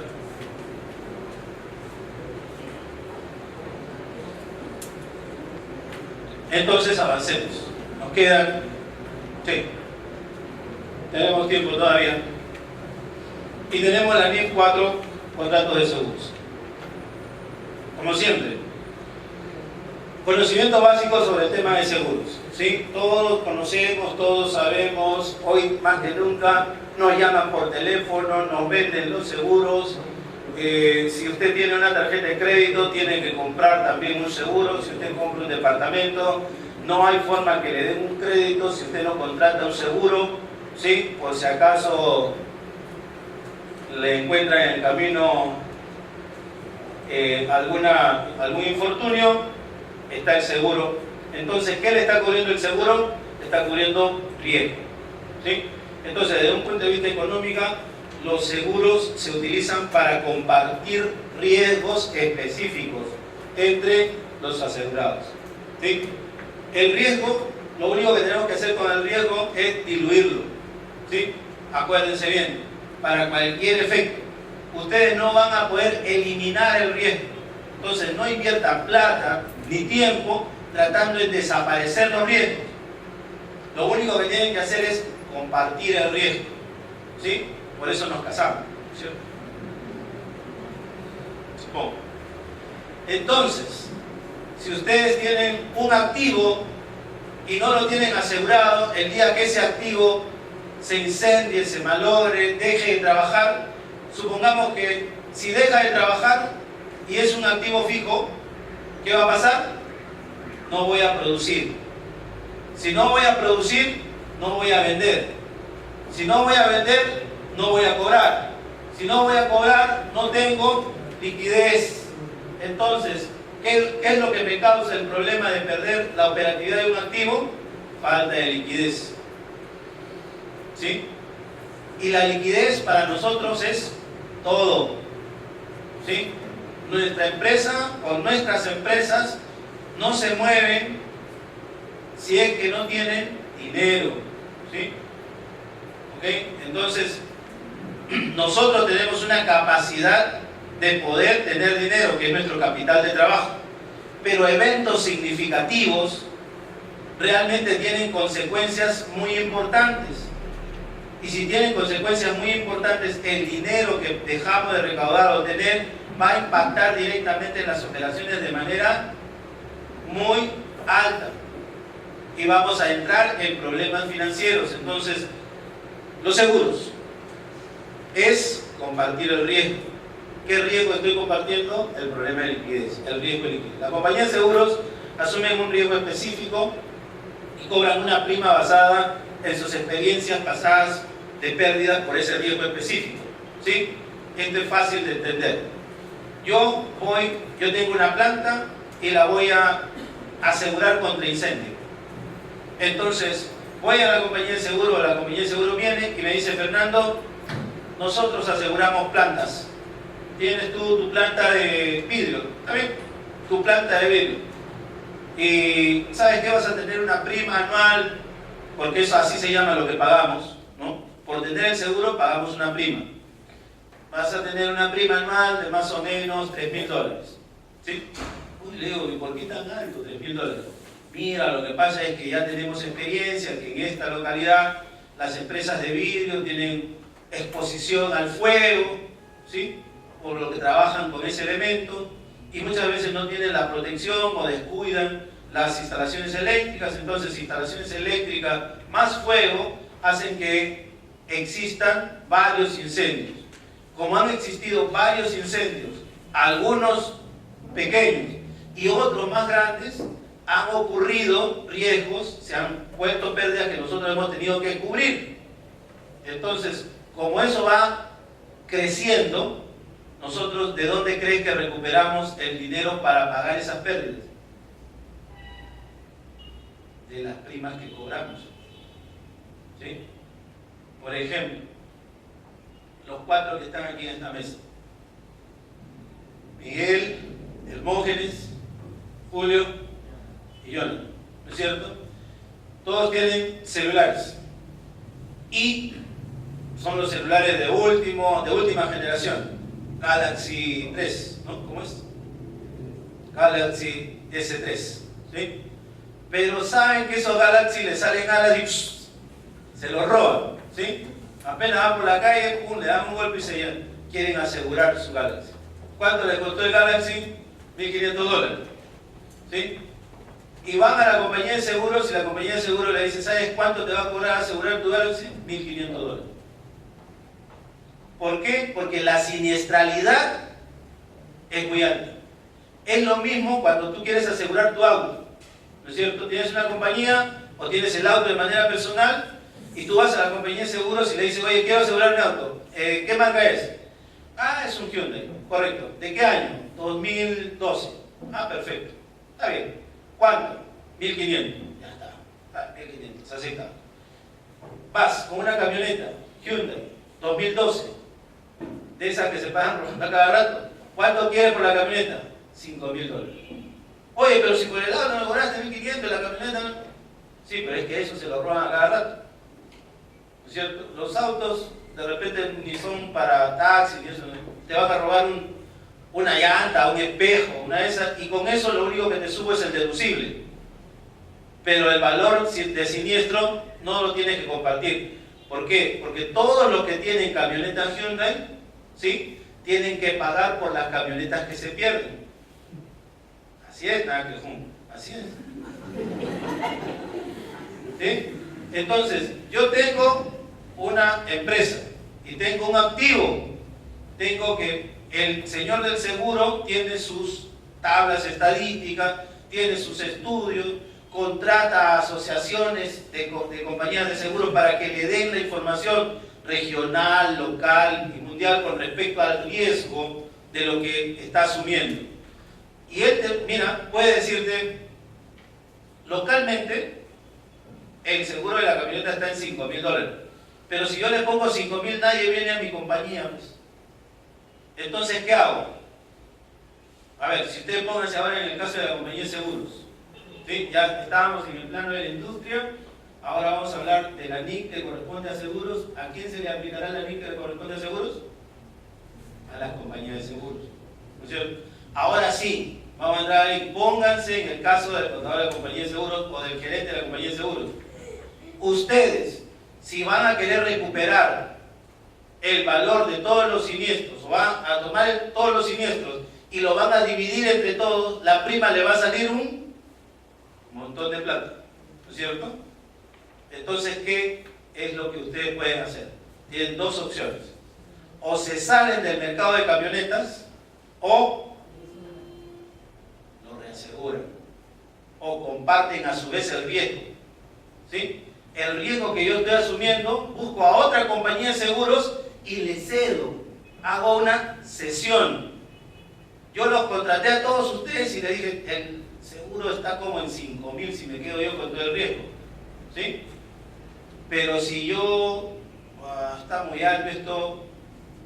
Entonces avancemos. Nos quedan... Sí. Tenemos tiempo todavía. Y tenemos la NIF 4, contratos de seguros. Como siempre, conocimientos básicos sobre el tema de seguros, ¿sí? Todos conocemos, todos sabemos, hoy más que nunca nos llaman por teléfono, nos venden los seguros. Si usted tiene una tarjeta de crédito, tiene que comprar también un seguro. Si usted compra un departamento, no hay forma que le den un crédito si usted no contrata un seguro, ¿sí? Por si acaso le encuentra en el camino algún infortunio, está el seguro. Entonces, ¿qué le está cubriendo el seguro? Le está cubriendo riesgo, ¿sí? Entonces, desde un punto de vista económico, los seguros se utilizan para compartir riesgos específicos entre los asegurados, ¿sí? El riesgo, lo único que tenemos que hacer con el riesgo es diluirlo, ¿sí? Acuérdense bien, para cualquier efecto. Ustedes no van a poder eliminar el riesgo. Entonces, no inviertan plata ni tiempo tratando de desaparecer los riesgos. Lo único que tienen que hacer es compartir el riesgo, ¿sí? Por eso nos casamos, ¿cierto? Supongo. Entonces, si ustedes tienen un activo y no lo tienen asegurado, el día que ese activo se incendie, se malogre, deje de trabajar, supongamos que si deja de trabajar y es un activo fijo, ¿qué va a pasar? No voy a producir. Si no voy a producir, no voy a vender. Si no voy a vender, no voy a cobrar. Si no voy a cobrar, no tengo liquidez. Entonces, ¿qué es lo que me causa el problema de perder la operatividad de un activo? Falta de liquidez, ¿sí? Y la liquidez para nosotros es todo, ¿sí? Nuestra empresa o nuestras empresas no se mueven si es que no tienen dinero, ¿sí? ¿Ok? Entonces, nosotros tenemos una capacidad de poder tener dinero, que es nuestro capital de trabajo, pero eventos significativos realmente tienen consecuencias muy importantes. Y si tienen consecuencias muy importantes, el dinero que dejamos de recaudar o tener va a impactar directamente en las operaciones de manera muy alta. Y vamos a entrar en problemas financieros. Entonces, los seguros es compartir el riesgo. ¿Qué riesgo estoy compartiendo? El problema de liquidez, el riesgo de liquidez. La compañía de seguros asumen un riesgo específico y cobran una prima basada en sus experiencias pasadas de pérdidas por ese riesgo específico. ¿Sí? Esto es fácil de entender. Yo tengo una planta y la voy a asegurar contra incendio. Entonces, voy a la compañía de seguro, la compañía de seguro viene y me dice: Fernando, nosotros aseguramos plantas. Tienes tú tu planta de vidrio, ¿está bien? Tu planta de vidrio. Y ¿sabes qué? Vas a tener una prima anual, porque eso así se llama lo que pagamos, ¿no? Por tener el seguro pagamos una prima. Vas a tener una prima anual de más o menos $3.000. ¿Sí? Uy, le digo, ¿y por qué tan alto, $3.000? Mira, lo que pasa es que ya tenemos experiencia, que en esta localidad las empresas de vidrio tienen exposición al fuego, ¿sí? Por lo que trabajan con ese elemento, y muchas veces no tienen la protección o descuidan las instalaciones eléctricas. Entonces, instalaciones eléctricas más fuego hacen que existan varios incendios. Como han existido varios incendios, algunos pequeños y otros más grandes, han ocurrido riesgos, se han puesto pérdidas que nosotros hemos tenido que cubrir. Entonces, como eso va creciendo, nosotros, ¿de dónde crees que recuperamos el dinero para pagar esas pérdidas? De las primas que cobramos. ¿Sí? Por ejemplo, los 4 que están aquí en esta mesa: Miguel, Hermógenes, Julio y Jonathan, ¿no es cierto? Todos tienen celulares y son los celulares de última generación, Galaxy 3, ¿no? ¿Cómo es? Galaxy S3, ¿sí? Pero saben que esos Galaxy les salen alas y se los roban, ¿sí? Apenas van por la calle, le dan un golpe y se llevan. Quieren asegurar su Galaxy. ¿Cuánto le costó el Galaxy? $1.500, ¿sí? Y van a la compañía de seguros y la compañía de seguros le dice: ¿sabes cuánto te va a cobrar asegurar tu Galaxy? $1.500. ¿Por qué? Porque la siniestralidad es muy alta. Es lo mismo cuando tú quieres asegurar tu auto, ¿no es cierto? Tienes una compañía o tienes el auto de manera personal y tú vas a la compañía de seguros y le dices: oye, quiero asegurar mi auto. ¿Qué marca es? Ah, es un Hyundai. Correcto. ¿De qué año? 2012. Ah, perfecto. Está bien. ¿Cuánto? 1.500. Ya está. 1.500. Así está. Vas con una camioneta Hyundai 2012, de esas que se pagan a cada rato. ¿Cuánto quieres por la camioneta? $5.000. Oye, pero si por el lado no me cobraste 1.500, la camioneta no. Sí, pero es que eso se lo roban a cada rato, ¿no es cierto? Los autos de repente ni son para taxi ni eso, ¿no? Te van a robar una llanta, un espejo, una de esas, y con eso lo único que te subo es el deducible. Pero el valor de siniestro no lo tienes que compartir. ¿Por qué? Porque todos los que tienen camionetas Hyundai, ¿sí?, tienen que pagar por las camionetas que se pierden. Así es, nada que junto. Así es. ¿Sí? Entonces, yo tengo una empresa y tengo un activo. Tengo que el señor del seguro tiene sus tablas estadísticas, tiene sus estudios, contrata a asociaciones de compañías de seguros para que le den la información regional, local y mundial con respecto al riesgo de lo que está asumiendo. Y él, mira, puede decirte, localmente, el seguro de la camioneta está en $5.000. Pero si yo le pongo 5.000, nadie viene a mi compañía, pues. Entonces, ¿qué hago? A ver, si ustedes pónganse ahora en el caso de la compañía de seguros, ¿sí? Ya estábamos en el plano de la industria Ahora vamos a hablar de la NIC que corresponde a seguros. ¿A quién se le aplicará la NIC que corresponde a seguros? A las compañías de seguros, ¿no es cierto? Ahora sí, vamos a entrar ahí. Pónganse en el caso del contador de la compañía de seguros o del gerente de la compañía de seguros. Ustedes, si van a querer recuperar el valor de todos los siniestros, o van a tomar todos los siniestros y lo van a dividir entre todos, la prima le va a salir un montón de plata, ¿no es cierto? Entonces, ¿qué es lo que ustedes pueden hacer? Tienen dos opciones. O se salen del mercado de camionetas, o lo reaseguran, o comparten a su vez el riesgo, ¿sí? El riesgo que yo estoy asumiendo, busco a otra compañía de seguros y le cedo, hago una cesión. Yo los contraté a todos ustedes y les dije, el seguro está como en 5.000 si me quedo yo con todo el riesgo, ¿sí? Pero si yo, está muy alto esto,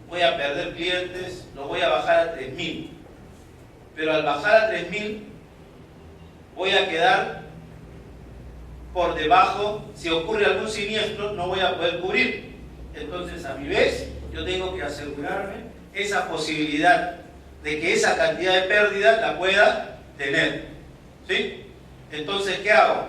voy a perder clientes, lo voy a bajar a 3.000. Pero al bajar a 3.000, voy a quedar por debajo. Si ocurre algún siniestro, no voy a poder cubrir. Entonces, a mi vez, yo tengo que asegurarme esa posibilidad de que esa cantidad de pérdida la pueda tener, ¿sí? Entonces, ¿qué hago?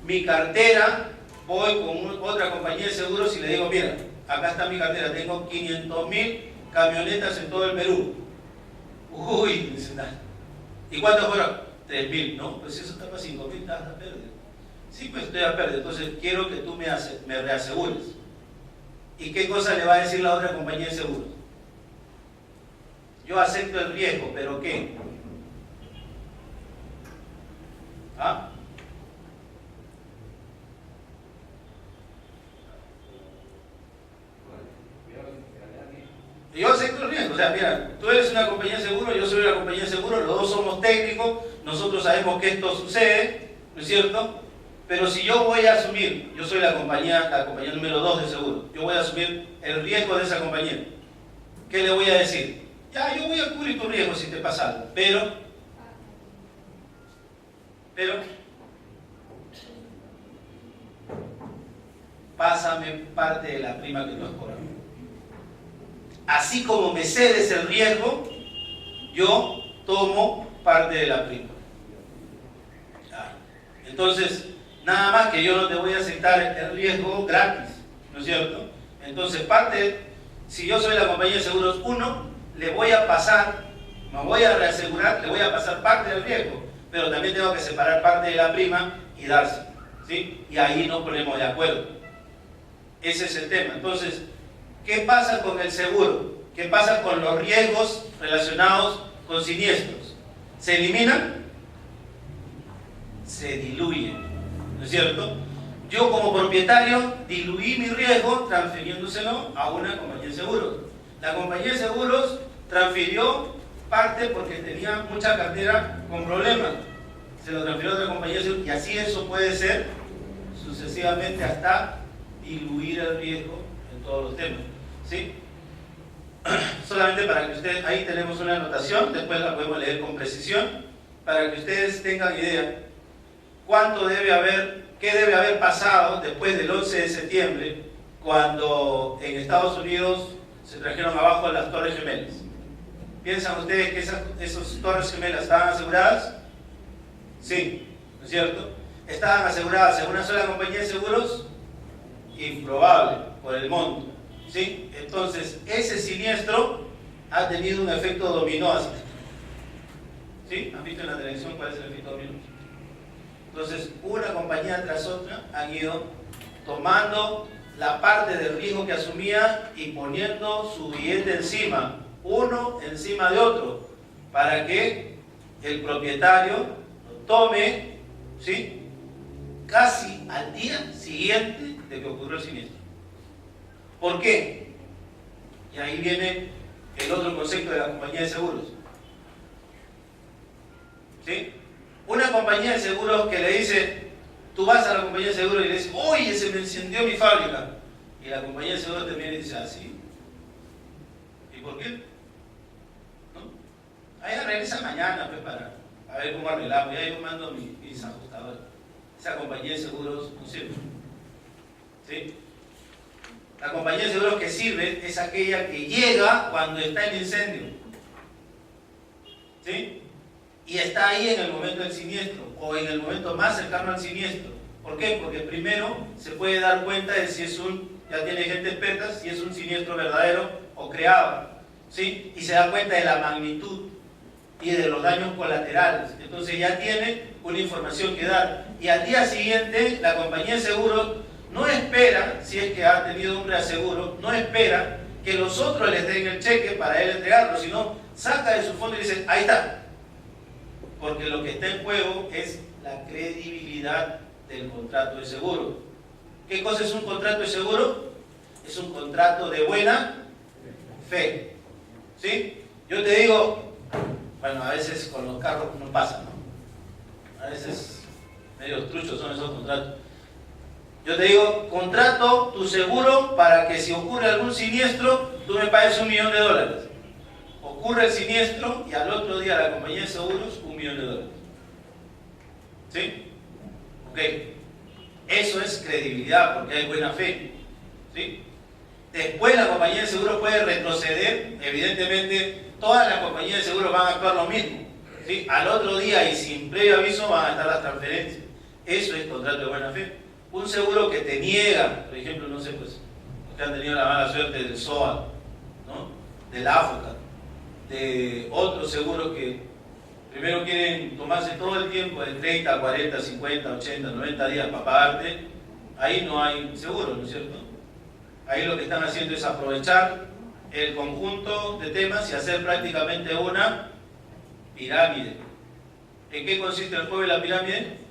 Mi cartera, voy con otra compañía de seguros y le digo, mira, acá está mi cartera, tengo 500.000 camionetas en todo el Perú. Uy, dice, ¿y cuántos fueron? 3.000, ¿no? Pues eso está para 5.000, estás a pérdida. Sí, pues estoy a pérdida, entonces quiero que tú me reasegures. ¿Y qué cosa le va a decir la otra compañía de seguros? Yo acepto el riesgo, ¿pero qué? ¿Ah? Yo acepto el riesgo, o sea, mira, tú eres una compañía de seguro, yo soy una compañía de seguro, los dos somos técnicos, nosotros sabemos que esto sucede, ¿no es cierto? Pero si yo voy a asumir, yo soy la compañía número 2 de seguro, yo voy a asumir el riesgo de esa compañía, ¿qué le voy a decir? Ya, yo voy a cubrir tu riesgo si te pasa algo, pero, pásame parte de la prima que tú has cobrado. Así como me cedes el riesgo, yo tomo parte de la prima. Entonces, nada más que yo no te voy a aceptar el riesgo gratis, ¿no es cierto? Entonces, si yo soy la compañía de seguros 1, le voy a pasar, me voy a reasegurar, le voy a pasar parte del riesgo, pero también tengo que separar parte de la prima y darse, ¿sí? Y ahí nos ponemos de acuerdo. Ese es el tema. Entonces, ¿qué pasa con el seguro? ¿Qué pasa con los riesgos relacionados con siniestros? ¿Se eliminan? Se diluyen, ¿no es cierto? Yo como propietario diluí mi riesgo transfiriéndoselo a una compañía de seguros. La compañía de seguros transfirió parte porque tenía mucha cartera con problemas. Se lo transfirió a otra compañía de seguros y así eso puede ser sucesivamente hasta diluir el riesgo en todos los temas, ¿sí? Solamente para que ustedes, ahí tenemos una anotación, después la podemos leer con precisión, para que ustedes tengan idea cuánto debe haber, qué debe haber pasado después del 11 de septiembre, cuando en Estados Unidos se trajeron abajo las Torres Gemelas. ¿Piensan ustedes que esas Torres Gemelas estaban aseguradas? Sí, ¿no es cierto? ¿Estaban aseguradas en una sola compañía de seguros? Improbable, por el monto, ¿sí? Entonces, ese siniestro ha tenido un efecto dominó así. ¿Sí? ¿Han visto en la televisión cuál es el efecto dominó? Entonces, una compañía tras otra han ido tomando la parte del riesgo que asumía y poniendo su billete encima, uno encima de otro, para que el propietario lo tome, ¿sí? Casi al día siguiente de que ocurrió el siniestro. ¿Por qué? Y ahí viene el otro concepto de la compañía de seguros, ¿sí? Una compañía de seguros que le dice, tú vas a la compañía de seguros y le dices, oye, se me encendió mi fábrica, y la compañía de seguros te viene y dice, ¿sí? ¿Y por qué? ¿No? Ahí regresa mañana pues, para ver cómo arreglamos, y ahí yo mando mis ajustadores. Esa compañía de seguros no sirve. ¿sí? La compañía de seguros que sirve es aquella que llega cuando está el incendio, ¿sí? Y está ahí en el momento del siniestro o en el momento más cercano al siniestro. ¿Por qué? Porque primero se puede dar cuenta de si es ya tiene gente experta, si es un siniestro verdadero o creado, ¿sí? Y se da cuenta de la magnitud y de los daños colaterales. Entonces ya tiene una información que dar. Y al día siguiente la compañía de seguros no espera, si es que ha tenido un reaseguro, no espera que los otros les den el cheque para él entregarlo, sino saca de su fondo y dice, ahí está. Porque lo que está en juego es la credibilidad del contrato de seguro. ¿Qué cosa es un contrato de seguro? Es un contrato de buena fe, ¿sí? Yo te digo, bueno, a veces con los carros no pasa, ¿no? A veces medio truchos son esos contratos. Yo te digo, contrato tu seguro para que si ocurre algún siniestro, tú me pagues $1 millón. Ocurre el siniestro y al otro día la compañía de seguros $1 millón. ¿Sí? Ok. Eso es credibilidad porque hay buena fe. ¿Sí? Después la compañía de seguros puede retroceder. Evidentemente, todas las compañías de seguros van a actuar lo mismo. ¿Sí? Al otro día y sin previo aviso van a estar las transferencias. Eso es contrato de buena fe. Un seguro que te niega, por ejemplo, no sé, pues, que han tenido la mala suerte del SOA, ¿no? Del AFOCA, de otros seguros que primero quieren tomarse todo el tiempo de 30, 40, 50, 80, 90 días para pagarte, ahí no hay seguro, ¿no es cierto? Ahí lo que están haciendo es aprovechar el conjunto de temas y hacer prácticamente una pirámide. ¿En qué consiste el juego de la pirámide?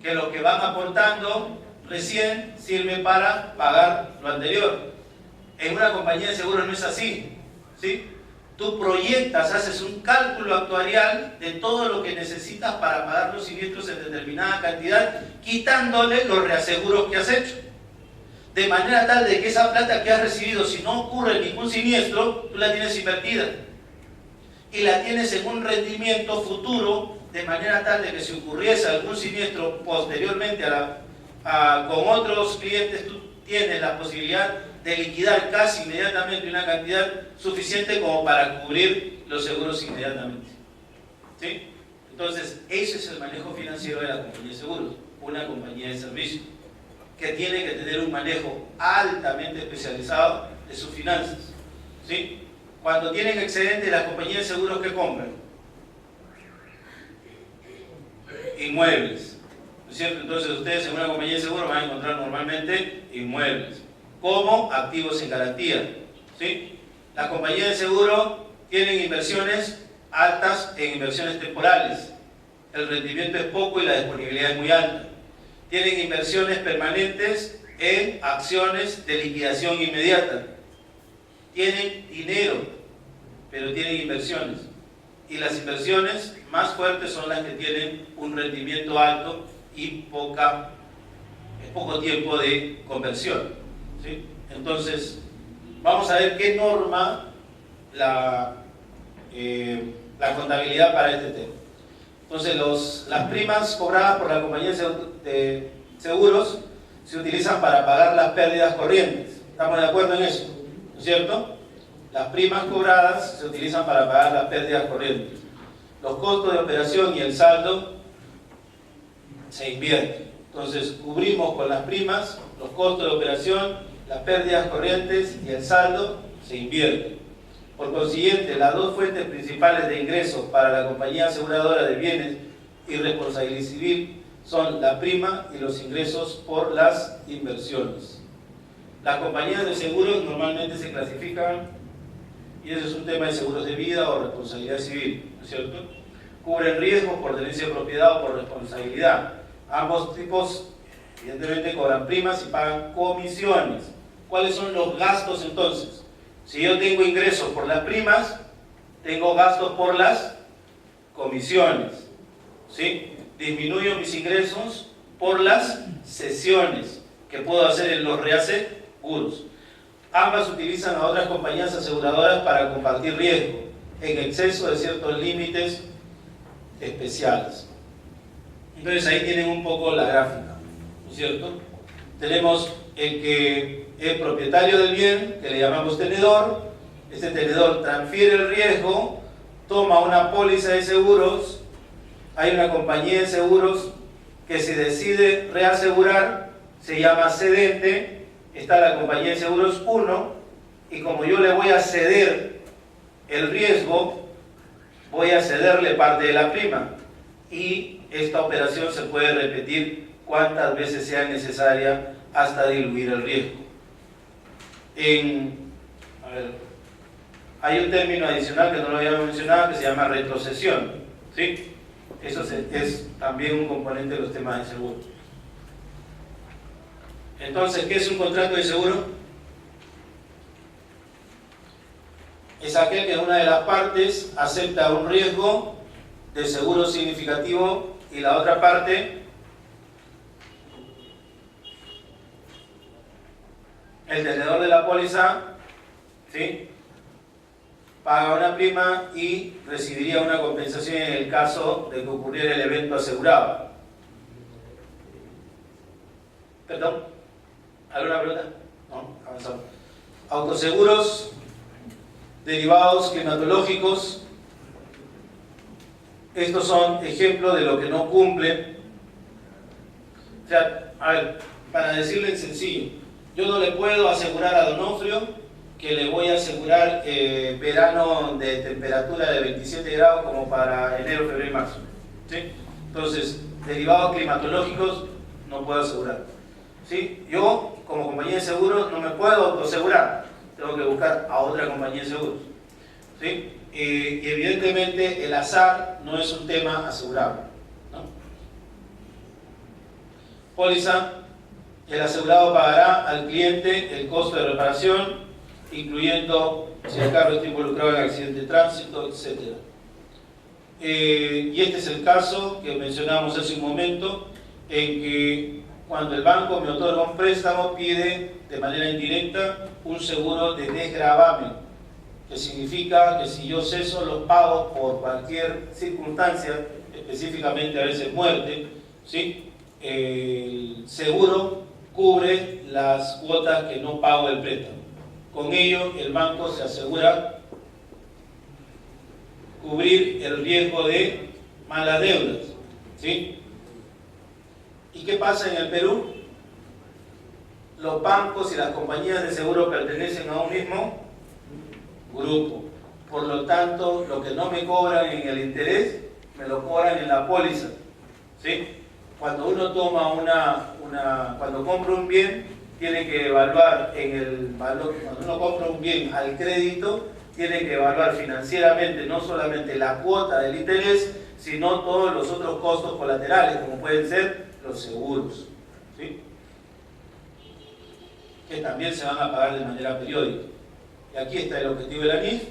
Que lo que van aportando recién sirve para pagar lo anterior. En una compañía de seguros no es así, ¿sí? Tú proyectas, haces un cálculo actuarial de todo lo que necesitas para pagar los siniestros en determinada cantidad, quitándole los reaseguros que has hecho. De manera tal de que esa plata que has recibido, si no ocurre ningún siniestro, tú la tienes invertida. Y la tienes en un rendimiento futuro, de manera tal de que si ocurriese algún siniestro posteriormente con otros clientes, tú tienes la posibilidad de liquidar casi inmediatamente una cantidad suficiente como para cubrir los seguros inmediatamente. ¿Sí? Entonces, eso es el manejo financiero de la compañía de seguros, una compañía de servicio, que tiene que tener un manejo altamente especializado de sus finanzas. ¿Sí? Cuando tienen excedente, las compañías de seguros que compran inmuebles, ¿no es cierto? Entonces ustedes en una compañía de seguros van a encontrar normalmente inmuebles como activos en garantía, ¿sí? Las compañías de seguro tienen inversiones altas en inversiones temporales, el rendimiento es poco y la disponibilidad es muy alta. Tienen inversiones permanentes en acciones de liquidación inmediata. Tienen dinero, pero tienen inversiones. Y las inversiones más fuertes son las que tienen un rendimiento alto y poco tiempo de conversión, ¿sí? Entonces, vamos a ver qué norma la contabilidad para este tema. Entonces, las primas cobradas por la compañía de seguros se utilizan para pagar las pérdidas corrientes. ¿Estamos de acuerdo en eso? ¿No es cierto? Las primas cobradas se utilizan para pagar las pérdidas corrientes. Los costos de operación y el saldo se invierten. Entonces, cubrimos con las primas los costos de operación, las pérdidas corrientes y el saldo se invierten. Por consiguiente, las dos fuentes principales de ingresos para la compañía aseguradora de bienes y responsabilidad civil son la prima y los ingresos por las inversiones. Las compañías de seguros normalmente se clasifican, y ese es un tema de seguros de vida o responsabilidad civil, ¿no es cierto? Cubren riesgos por tenencia de propiedad o por responsabilidad. Ambos tipos, evidentemente, cobran primas y pagan comisiones. ¿Cuáles son los gastos entonces? Si yo tengo ingresos por las primas, tengo gastos por las comisiones, ¿sí? Disminuyo mis ingresos por las cesiones que puedo hacer en los reaseguros. Ambas utilizan a otras compañías aseguradoras para compartir riesgo en exceso de ciertos límites especiales. Entonces ahí tienen un poco la gráfica. ¿no es cierto? Tenemos el que es propietario del bien, que le llamamos tenedor. Este tenedor transfiere el riesgo, toma una póliza de seguros, hay una compañía de seguros que se decide reasegurar, se llama cedente, está la compañía de seguros 1, y como yo le voy a ceder el riesgo, voy a cederle parte de la prima, y esta operación se puede repetir cuantas veces sea necesaria hasta diluir el riesgo. Hay un término adicional que no lo habíamos mencionado que se llama retrocesión, ¿sí? Eso es también un componente de los temas de seguro. Entonces, ¿qué es un contrato de seguro? Es aquel que una de las partes acepta un riesgo de seguro significativo y la otra parte, el tenedor de la póliza, ¿sí?, paga una prima y recibiría una compensación en el caso de que ocurriera el evento asegurado. ¿Perdón? ¿Alguna pregunta? No, avanzamos. Autoseguros, derivados climatológicos. Estos son ejemplos de lo que no cumple. O sea, a ver, para decirle en sencillo, yo no le puedo asegurar a Donofrio que le voy a asegurar verano de temperatura de 27 grados como para enero, febrero y marzo, ¿sí? Entonces, derivados climatológicos no puedo asegurar, ¿sí? Yo, como compañía de seguros, no me puedo autoasegurar, tengo que buscar a otra compañía de seguros, ¿sí? Y evidentemente el azar no es un tema asegurable, ¿no? Póliza: el asegurado pagará al cliente el costo de reparación, incluyendo si el carro está involucrado en accidente de tránsito, etc. Y este es el caso que mencionamos hace un momento, en que cuando el banco me otorga un préstamo, pide de manera indirecta un seguro de desgravamen, que significa que si yo ceso los pagos por cualquier circunstancia, específicamente a veces muerte, ¿sí?, el seguro cubre las cuotas que no pago del préstamo. Con ello, el banco se asegura cubrir el riesgo de malas deudas, ¿sí? ¿Y qué pasa en el Perú? Los bancos y las compañías de seguro pertenecen a un mismo grupo. Por lo tanto, lo que no me cobran en el interés, me lo cobran en la póliza, ¿sí? Cuando uno toma cuando compra un bien, tiene que evaluar en el valor. Cuando uno compra un bien al crédito, tiene que evaluar financieramente no solamente la cuota del interés, sino todos los otros costos colaterales, como pueden ser los seguros, ¿sí?, que también se van a pagar de manera periódica. Y aquí está el objetivo de la NIF: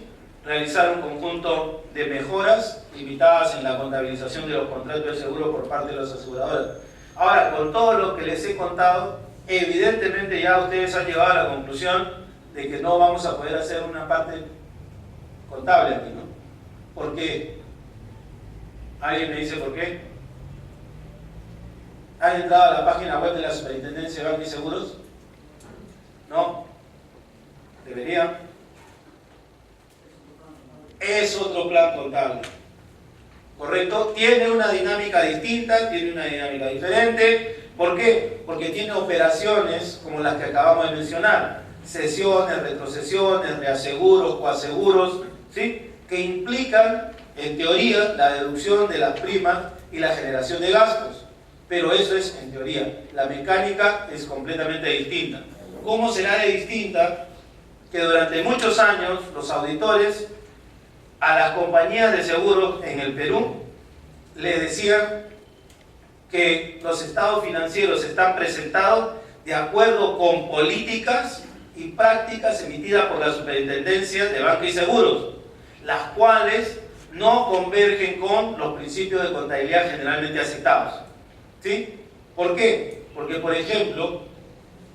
realizar un conjunto de mejoras limitadas en la contabilización de los contratos de seguro por parte de las aseguradoras. Ahora, con todo lo que les he contado, evidentemente ya ustedes han llegado a la conclusión de que no vamos a poder hacer una parte contable aquí, ¿no? ¿Por qué? ¿Alguien me dice por qué? ¿Han entrado a la página web de la Superintendencia de Bancos y Seguros? ¿No? ¿Deberían? Es otro plan contable, ¿correcto? Tiene una dinámica distinta, tiene una dinámica diferente. ¿Por qué? Porque tiene operaciones como las que acabamos de mencionar: cesiones, retrocesiones, reaseguros, coaseguros, ¿sí?, que implican, en teoría, la deducción de las primas y la generación de gastos. Pero eso es en teoría. La mecánica es completamente distinta. ¿Cómo será de distinta? Que durante muchos años los auditores a las compañías de seguros en el Perú les decían que los estados financieros están presentados de acuerdo con políticas y prácticas emitidas por la Superintendencia de Bancos y Seguros, las cuales no convergen con los principios de contabilidad generalmente aceptados, ¿sí? ¿Por qué? Porque, por ejemplo,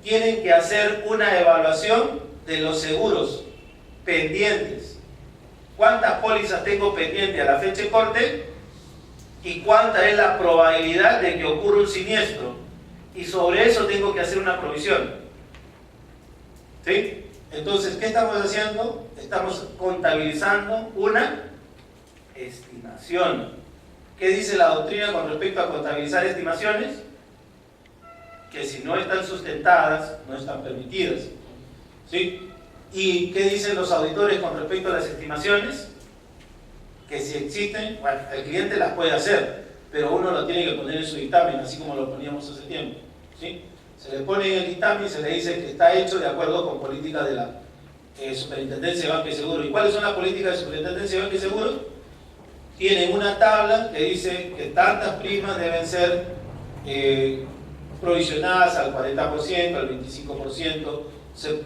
tienen que hacer una evaluación de los seguros pendientes. ¿Cuántas pólizas tengo pendiente a la fecha de corte? ¿Y cuánta es la probabilidad de que ocurra un siniestro? y sobre eso tengo que hacer una provisión. ¿Sí? Entonces, ¿qué estamos haciendo? Estamos contabilizando una estimación. ¿Qué dice la doctrina con respecto a contabilizar estimaciones? Que si no están sustentadas, no están permitidas. ¿Sí? ¿Y qué dicen los auditores con respecto a las estimaciones? Que si existen, bueno, el cliente las puede hacer, pero uno lo tiene que poner en su dictamen, así como lo poníamos hace tiempo. ¿Sí? Se le pone en el dictamen y se le dice que está hecho de acuerdo con políticas de la Superintendencia de Banca y Seguro. ¿Y cuáles son las políticas de Superintendencia de Banca y Seguro? Tienen una tabla que dice que tantas primas deben ser provisionadas al 40%, al 25%,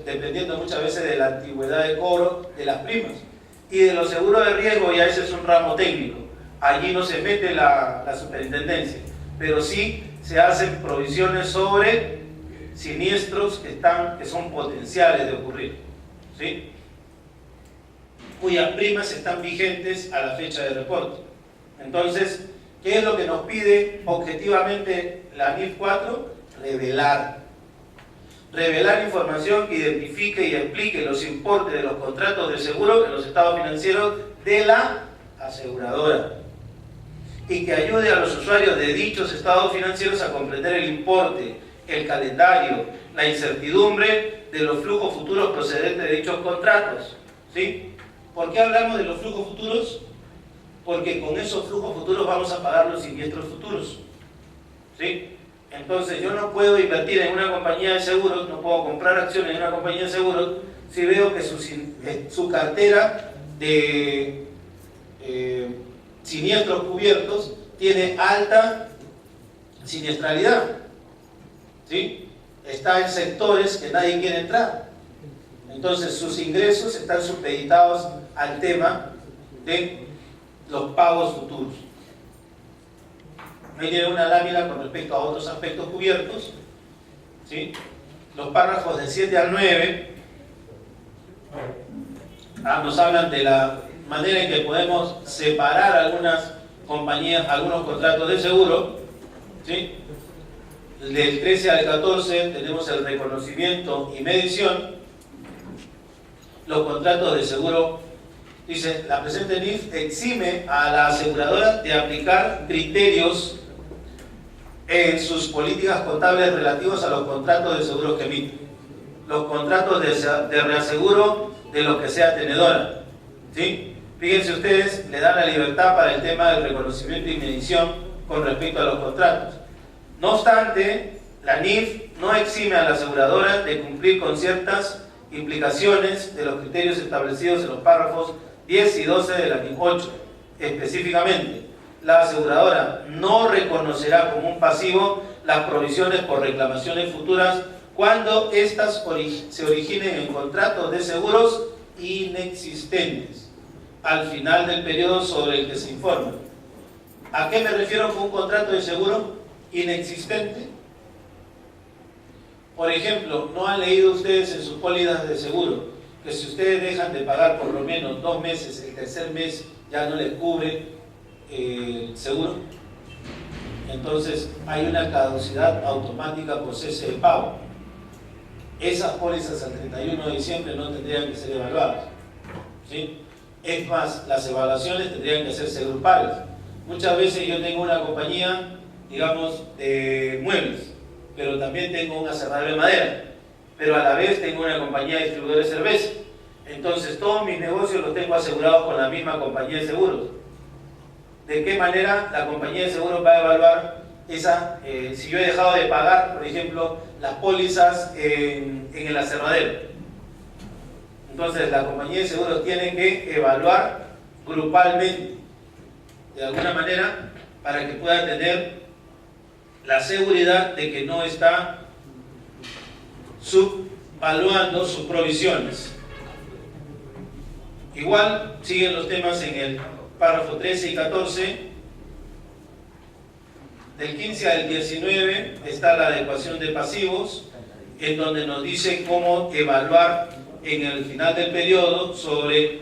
dependiendo muchas veces de la antigüedad de cobro de las primas. Y de los seguros de riesgo ya ese es un ramo técnico. Allí no se mete la superintendencia, pero sí se hacen provisiones sobre siniestros que son potenciales de ocurrir, ¿sí? Cuyas primas están vigentes a la fecha de reporte. Entonces, ¿qué es lo que nos pide objetivamente la NIF 4? Revelar información que identifique y explique los importes de los contratos de seguro en los estados financieros de la aseguradora y que ayude a los usuarios de dichos estados financieros a comprender el importe, el calendario, la incertidumbre de los flujos futuros procedentes de dichos contratos. ¿Sí? ¿Por qué hablamos de los flujos futuros? Porque con esos flujos futuros vamos a pagar los siniestros futuros. ¿Sí? Entonces yo no puedo invertir en una compañía de seguros, no puedo comprar acciones en una compañía de seguros si veo que su cartera de siniestros cubiertos tiene alta siniestralidad. ¿Sí? Está en sectores que nadie quiere entrar. Entonces sus ingresos están supeditados al tema de los pagos futuros. Ahí tiene una lámina con respecto a otros aspectos cubiertos. ¿Sí? Los párrafos del 7 al 9 nos hablan de la manera en que podemos separar algunas compañías, algunos contratos de seguro. ¿Sí? Del 13 al 14 tenemos el reconocimiento y medición. Los contratos de seguro, dice, la presente NIF exime a la aseguradora de aplicar criterios en sus políticas contables relativos a los contratos de seguros que emite. Los contratos de reaseguro de lo que sea tenedora. ¿Sí? Fíjense ustedes, le dan la libertad para el tema del reconocimiento y medición con respecto a los contratos. No obstante, la NIF no exime a la aseguradora de cumplir con ciertas implicaciones de los criterios establecidos en los párrafos 10 y 12 de la NIF 8. Específicamente, la aseguradora no reconocerá como un pasivo las provisiones por reclamaciones futuras cuando éstas se originen en contratos de seguros inexistentes al final del periodo sobre el que se informa. ¿A qué me refiero con un contrato de seguro inexistente? Por ejemplo, ¿no han leído ustedes en sus pólizas de seguro que si ustedes dejan de pagar por lo menos 2 meses, el tercer mes ya no les cubre el seguro? Entonces hay una caducidad automática por cese de pago. Esas pólizas al 31 de diciembre no tendrían que ser evaluadas. ¿Sí? Es más, las evaluaciones tendrían que hacerse grupales. Muchas veces yo tengo una compañía, digamos, de muebles, pero también tengo un aserradero de madera, pero a la vez tengo una compañía de distribuidor de cerveza. Entonces todos mis negocios los tengo asegurados con la misma compañía de seguros. ¿De qué manera la compañía de seguros va a evaluar si yo he dejado de pagar, por ejemplo, las pólizas en el aserradero? Entonces la compañía de seguros tiene que evaluar grupalmente, de alguna manera, para que pueda tener la seguridad de que no está subvaluando sus provisiones. Igual siguen los temas en el párrafo 13 y 14. Del 15 al 19 está la adecuación de pasivos, en donde nos dice cómo evaluar en el final del periodo sobre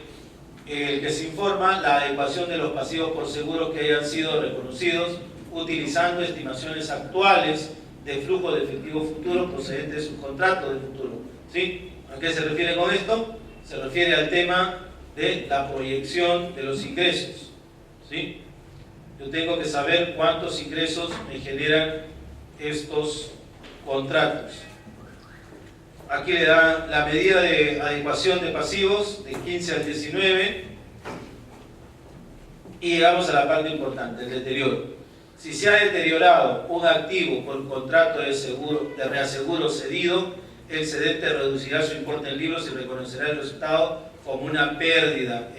el que se informa la adecuación de los pasivos por seguros que hayan sido reconocidos utilizando estimaciones actuales de flujo de efectivo futuro procedente de sus contratos de futuro. ¿Sí? ¿A qué se refiere con esto? Se refiere al tema de la proyección de los ingresos. ¿Sí? Yo tengo que saber cuántos ingresos me generan estos contratos. Aquí le da la medida de adecuación de pasivos de 15 al 19 y llegamos a la parte importante, el deterioro. Si se ha deteriorado un activo por contrato de reaseguro cedido, el cedente reducirá su importe en libros y reconocerá el resultado como una pérdida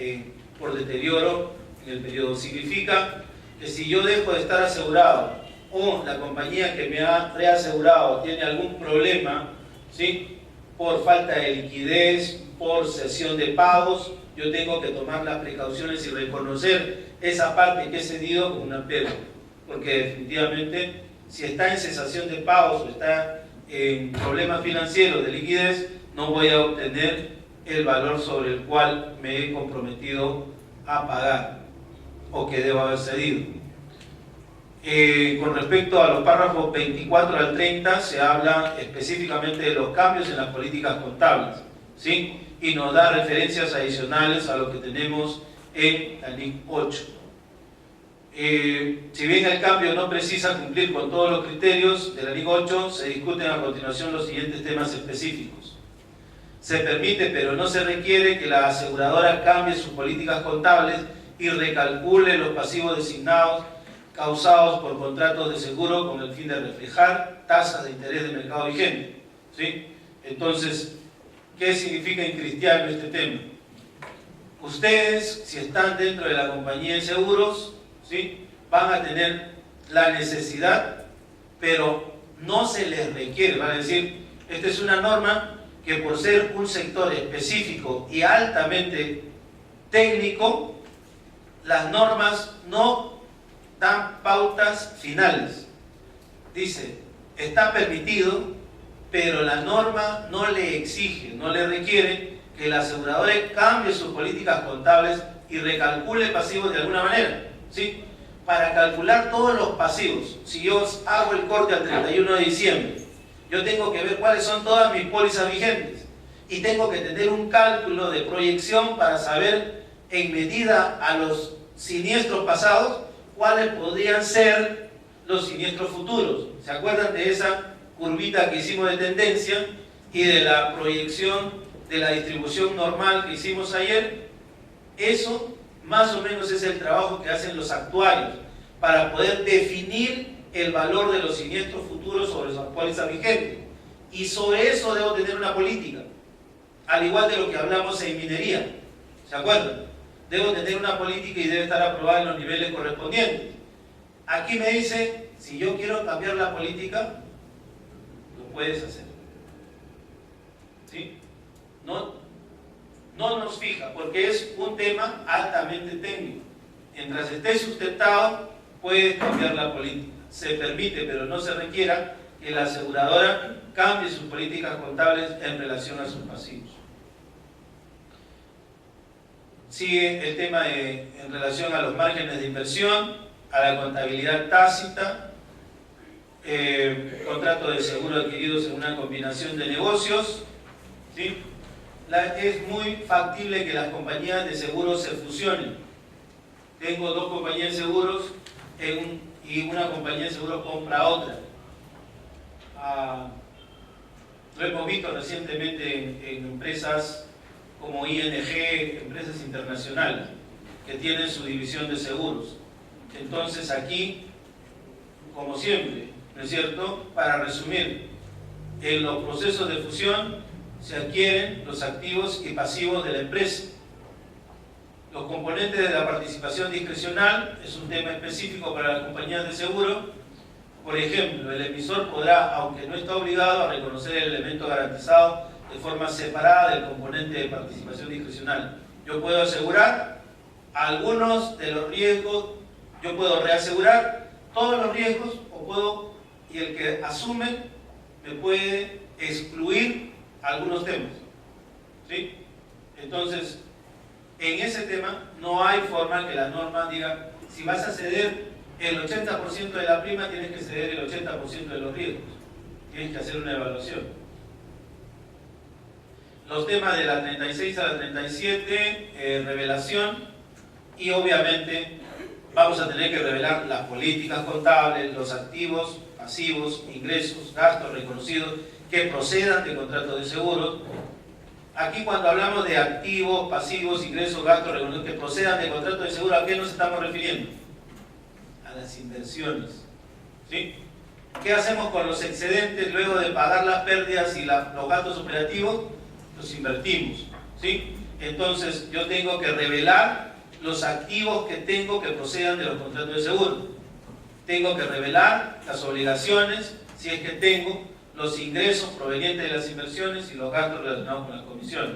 por deterioro en el periodo. Significa que si yo dejo de estar asegurado o la compañía que me ha reasegurado tiene algún problema, ¿sí?, por falta de liquidez, por cesión de pagos, yo tengo que tomar las precauciones y reconocer esa parte que he cedido como una pérdida. Porque definitivamente, si está en cesación de pagos o está en problemas financieros de liquidez, no voy a obtener el valor sobre el cual me he comprometido a pagar o que debo haber cedido. Con respecto a los párrafos 24 al 30 se habla específicamente de los cambios en las políticas contables, ¿sí? Y nos da referencias adicionales a lo que tenemos en la NIC 8. Si bien el cambio no precisa cumplir con todos los criterios de la NIC 8, se discuten a continuación los siguientes temas específicos. Se permite, pero no se requiere, que la aseguradora cambie sus políticas contables y recalcule los pasivos designados causados por contratos de seguro con el fin de reflejar tasas de interés de mercado vigente. ¿Sí? Entonces, ¿qué significa en cristiano este tema? Ustedes, si están dentro de la compañía de seguros, ¿sí?, van a tener la necesidad, pero no se les requiere. Van a decir, esta es una norma que por ser un sector específico y altamente técnico, las normas no dan pautas finales. Dice, está permitido, pero la norma no le exige, no le requiere que el asegurador cambie sus políticas contables y recalcule pasivos de alguna manera, ¿sí? Para calcular todos los pasivos, si yo hago el corte al 31 de diciembre, yo tengo que ver cuáles son todas mis pólizas vigentes y tengo que tener un cálculo de proyección para saber, en medida a los siniestros pasados, cuáles podrían ser los siniestros futuros. ¿Se acuerdan de esa curvita que hicimos de tendencia y de la proyección de la distribución normal que hicimos ayer? Eso más o menos es el trabajo que hacen los actuarios para poder definir el valor de los siniestros futuros sobre su póliza vigente. Y sobre eso debo tener una política, al igual de lo que hablamos en minería. ¿Se acuerdan? Debo tener una política y debe estar aprobada en los niveles correspondientes. Aquí me dice, si yo quiero cambiar la política, lo puedes hacer. ¿Sí? No nos fija, porque es un tema altamente técnico. Mientras esté sustentado, puedes cambiar la política. Se permite, pero no se requiera que la aseguradora cambie sus políticas contables en relación a sus pasivos. Sigue el tema en relación a los márgenes de inversión, a la contabilidad tácita, contratos de seguro adquiridos en una combinación de negocios, ¿sí? Es muy factible que las compañías de seguros se fusionen. Tengo dos compañías de seguros y una compañía de seguros compra a otra. Lo hemos visto recientemente en empresas como ING, empresas internacionales, que tienen su división de seguros. Entonces aquí, como siempre, ¿no es cierto?, para resumir, en los procesos de fusión se adquieren los activos y pasivos de la empresa. Los componentes de la participación discrecional es un tema específico para las compañías de seguro. Por ejemplo, el emisor podrá, aunque no está obligado, a reconocer el elemento garantizado de forma separada del componente de participación discrecional. Yo puedo asegurar algunos de los riesgos, yo puedo reasegurar todos los riesgos, y el que asume me puede excluir algunos temas. ¿Sí? Entonces, en ese tema no hay forma que la norma diga, si vas a ceder el 80% de la prima tienes que ceder el 80% de los riesgos. Tienes que hacer una evaluación. Los temas de la 36 a la 37, revelación, y obviamente vamos a tener que revelar las políticas contables, los activos, pasivos, ingresos, gastos reconocidos que procedan de contratos de seguros. Aquí cuando hablamos de activos, pasivos, ingresos, gastos reconocidos que procedan de contratos de seguro, ¿a qué nos estamos refiriendo? A las inversiones. ¿Sí? ¿Qué hacemos con los excedentes luego de pagar las pérdidas y los gastos operativos? Los invertimos. ¿Sí? Entonces yo tengo que revelar los activos que tengo que procedan de los contratos de seguro. Tengo que revelar las obligaciones, si es que tengo, los ingresos provenientes de las inversiones y los gastos relacionados con las comisiones.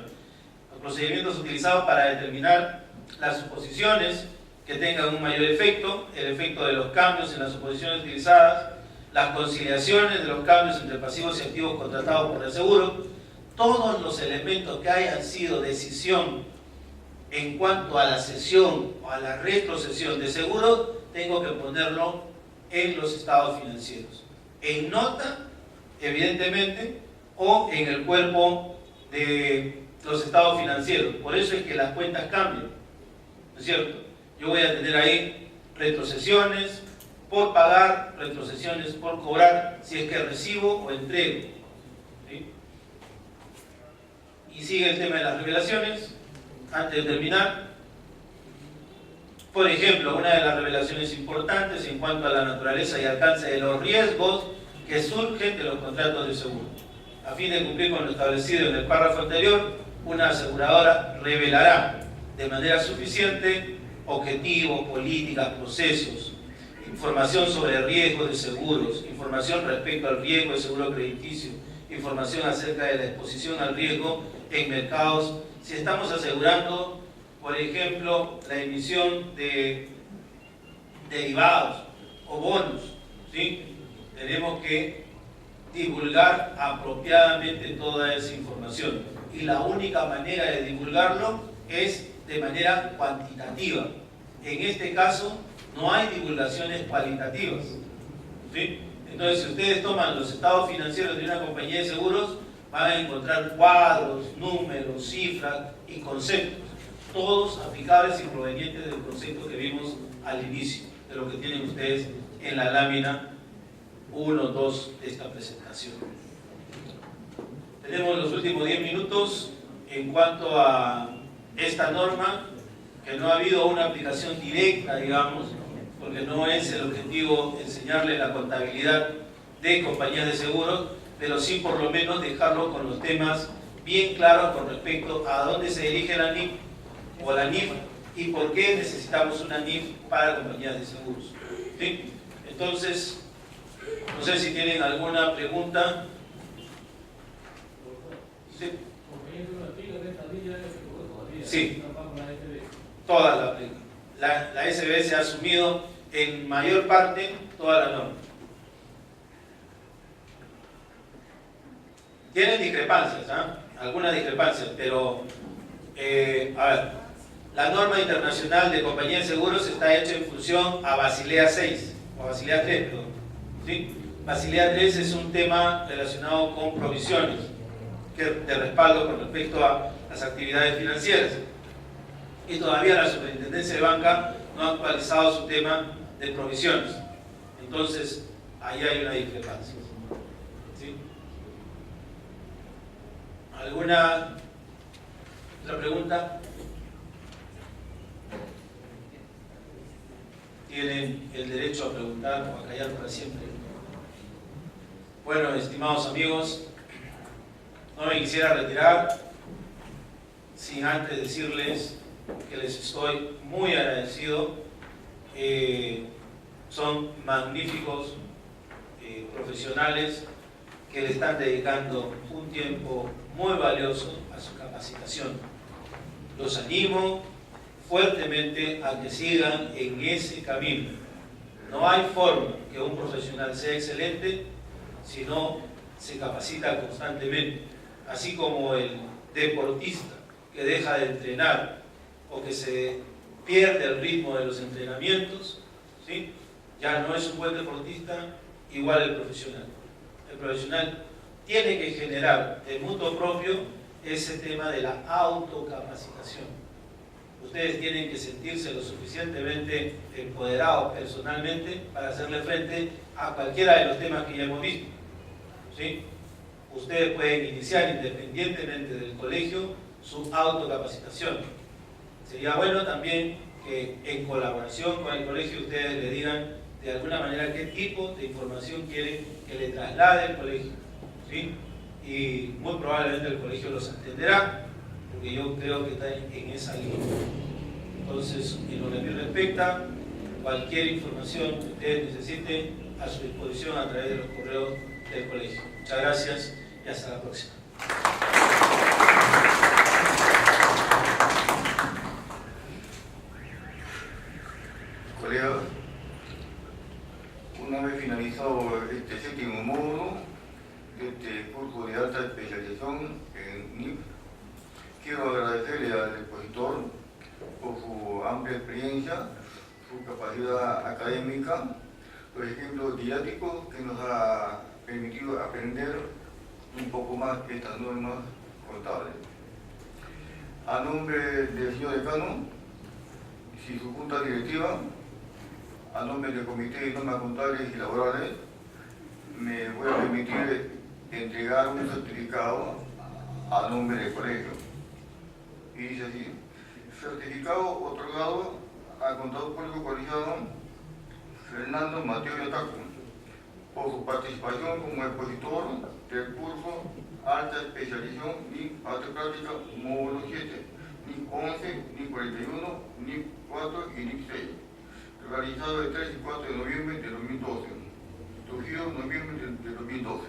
Los procedimientos utilizados para determinar las suposiciones que tengan un mayor efecto, el efecto de los cambios en las suposiciones utilizadas, las conciliaciones de los cambios entre pasivos y activos contratados por el seguro, todos los elementos que hayan sido decisión en cuanto a la cesión o a la retrocesión de seguro, tengo que ponerlo en los estados financieros, en nota, evidentemente, o en el cuerpo de los estados financieros. Por eso es que las cuentas cambian, ¿no es cierto? Yo voy a tener ahí retrocesiones por pagar, retrocesiones por cobrar, si es que recibo o entrego. ¿Sí? Y sigue el tema de las revelaciones. Antes de terminar, por ejemplo, una de las revelaciones importantes en cuanto a la naturaleza y alcance de los riesgos que surgen de los contratos de seguro. A fin de cumplir con lo establecido en el párrafo anterior, una aseguradora revelará de manera suficiente objetivos, políticas, procesos, información sobre riesgos de seguros, información respecto al riesgo de seguro crediticio, información acerca de la exposición al riesgo en mercados. Si estamos asegurando, por ejemplo, la emisión de derivados o bonos, ¿sí? Tenemos que divulgar apropiadamente toda esa información. Y la única manera de divulgarlo es de manera cuantitativa. En este caso, no hay divulgaciones cualitativas. ¿Sí? Entonces, si ustedes toman los estados financieros de una compañía de seguros, van a encontrar cuadros, números, cifras y conceptos, todos aplicables y provenientes del concepto que vimos al inicio, de lo que tienen ustedes en la lámina 1-2 de esta presentación. Tenemos los últimos 10 minutos en cuanto a esta norma, que no ha habido una aplicación directa, digamos, porque no es el objetivo enseñarle la contabilidad de compañías de seguros, pero sí por lo menos dejarlo con los temas bien claros con respecto a dónde se dirige la NIF o la NIF y por qué necesitamos una NIF para compañías de seguros. ¿Sí? Entonces, no sé si tienen alguna pregunta. ¿Sí? Sí, toda la aplica. La SBS ha asumido en mayor parte toda la norma. Tienen discrepancias, algunas discrepancias, pero a ver, la norma internacional de compañías de seguros está hecha en función a Basilea 6, o Basilea 3, perdón. ¿Sí? Basilea 3 es un tema relacionado con provisiones de respaldo con respecto a las actividades financieras. Y todavía la Superintendencia de Banca no ha actualizado su tema de provisiones. Entonces, ahí hay una discrepancia. ¿Sí? ¿Alguna otra pregunta? Tienen el derecho a preguntar o a callar para siempre. Bueno, estimados amigos, no me quisiera retirar sin antes decirles que les estoy muy agradecido. Son magníficos profesionales que le están dedicando un tiempo muy valioso a su capacitación. Los animo fuertemente a que sigan en ese camino. No hay forma que un profesional sea excelente si no se capacita constantemente. Así como el deportista que deja de entrenar o que se pierde el ritmo de los entrenamientos, ¿sí? ya no es un buen deportista, igual el profesional. El profesional tiene que generar de mutuo propio ese tema de la autocapacitación. Ustedes tienen que sentirse lo suficientemente empoderados personalmente para hacerle frente a cualquiera de los temas que ya hemos visto, ¿sí? Ustedes pueden iniciar independientemente del colegio su autocapacitación. Sería bueno también que en colaboración con el colegio ustedes le digan de alguna manera qué tipo de información quieren que le traslade el colegio, ¿sí? Y muy probablemente el colegio los atenderá, porque yo creo que está en esa línea. Entonces, en lo que a mí respecta, cualquier información que ustedes necesiten, a su disposición a través de los correos del colegio. Muchas gracias y hasta la próxima. Colegas, una vez finalizado este séptimo módulo de este curso de alta especialización en NIF, quiero agradecerle al expositor por su amplia experiencia, su capacidad académica, los ejemplos didácticos que nos ha permitido aprender un poco más estas normas contables. A nombre del señor decano y su junta directiva, a nombre del Comité de Normas Contables y Laborales, me voy a permitir entregar un certificado a nombre del colegio. Y dice así: certificado otorgado al contador público colegiado Fernando Mateo Yotaco por su participación como expositor del curso Alta Especialización NIF Alta Práctica Módulo 7, NIF 11, NIF 41, NIF 4 y NIF 6, realizado el 3 y 4 de noviembre de 2012, surgido en noviembre de 2012.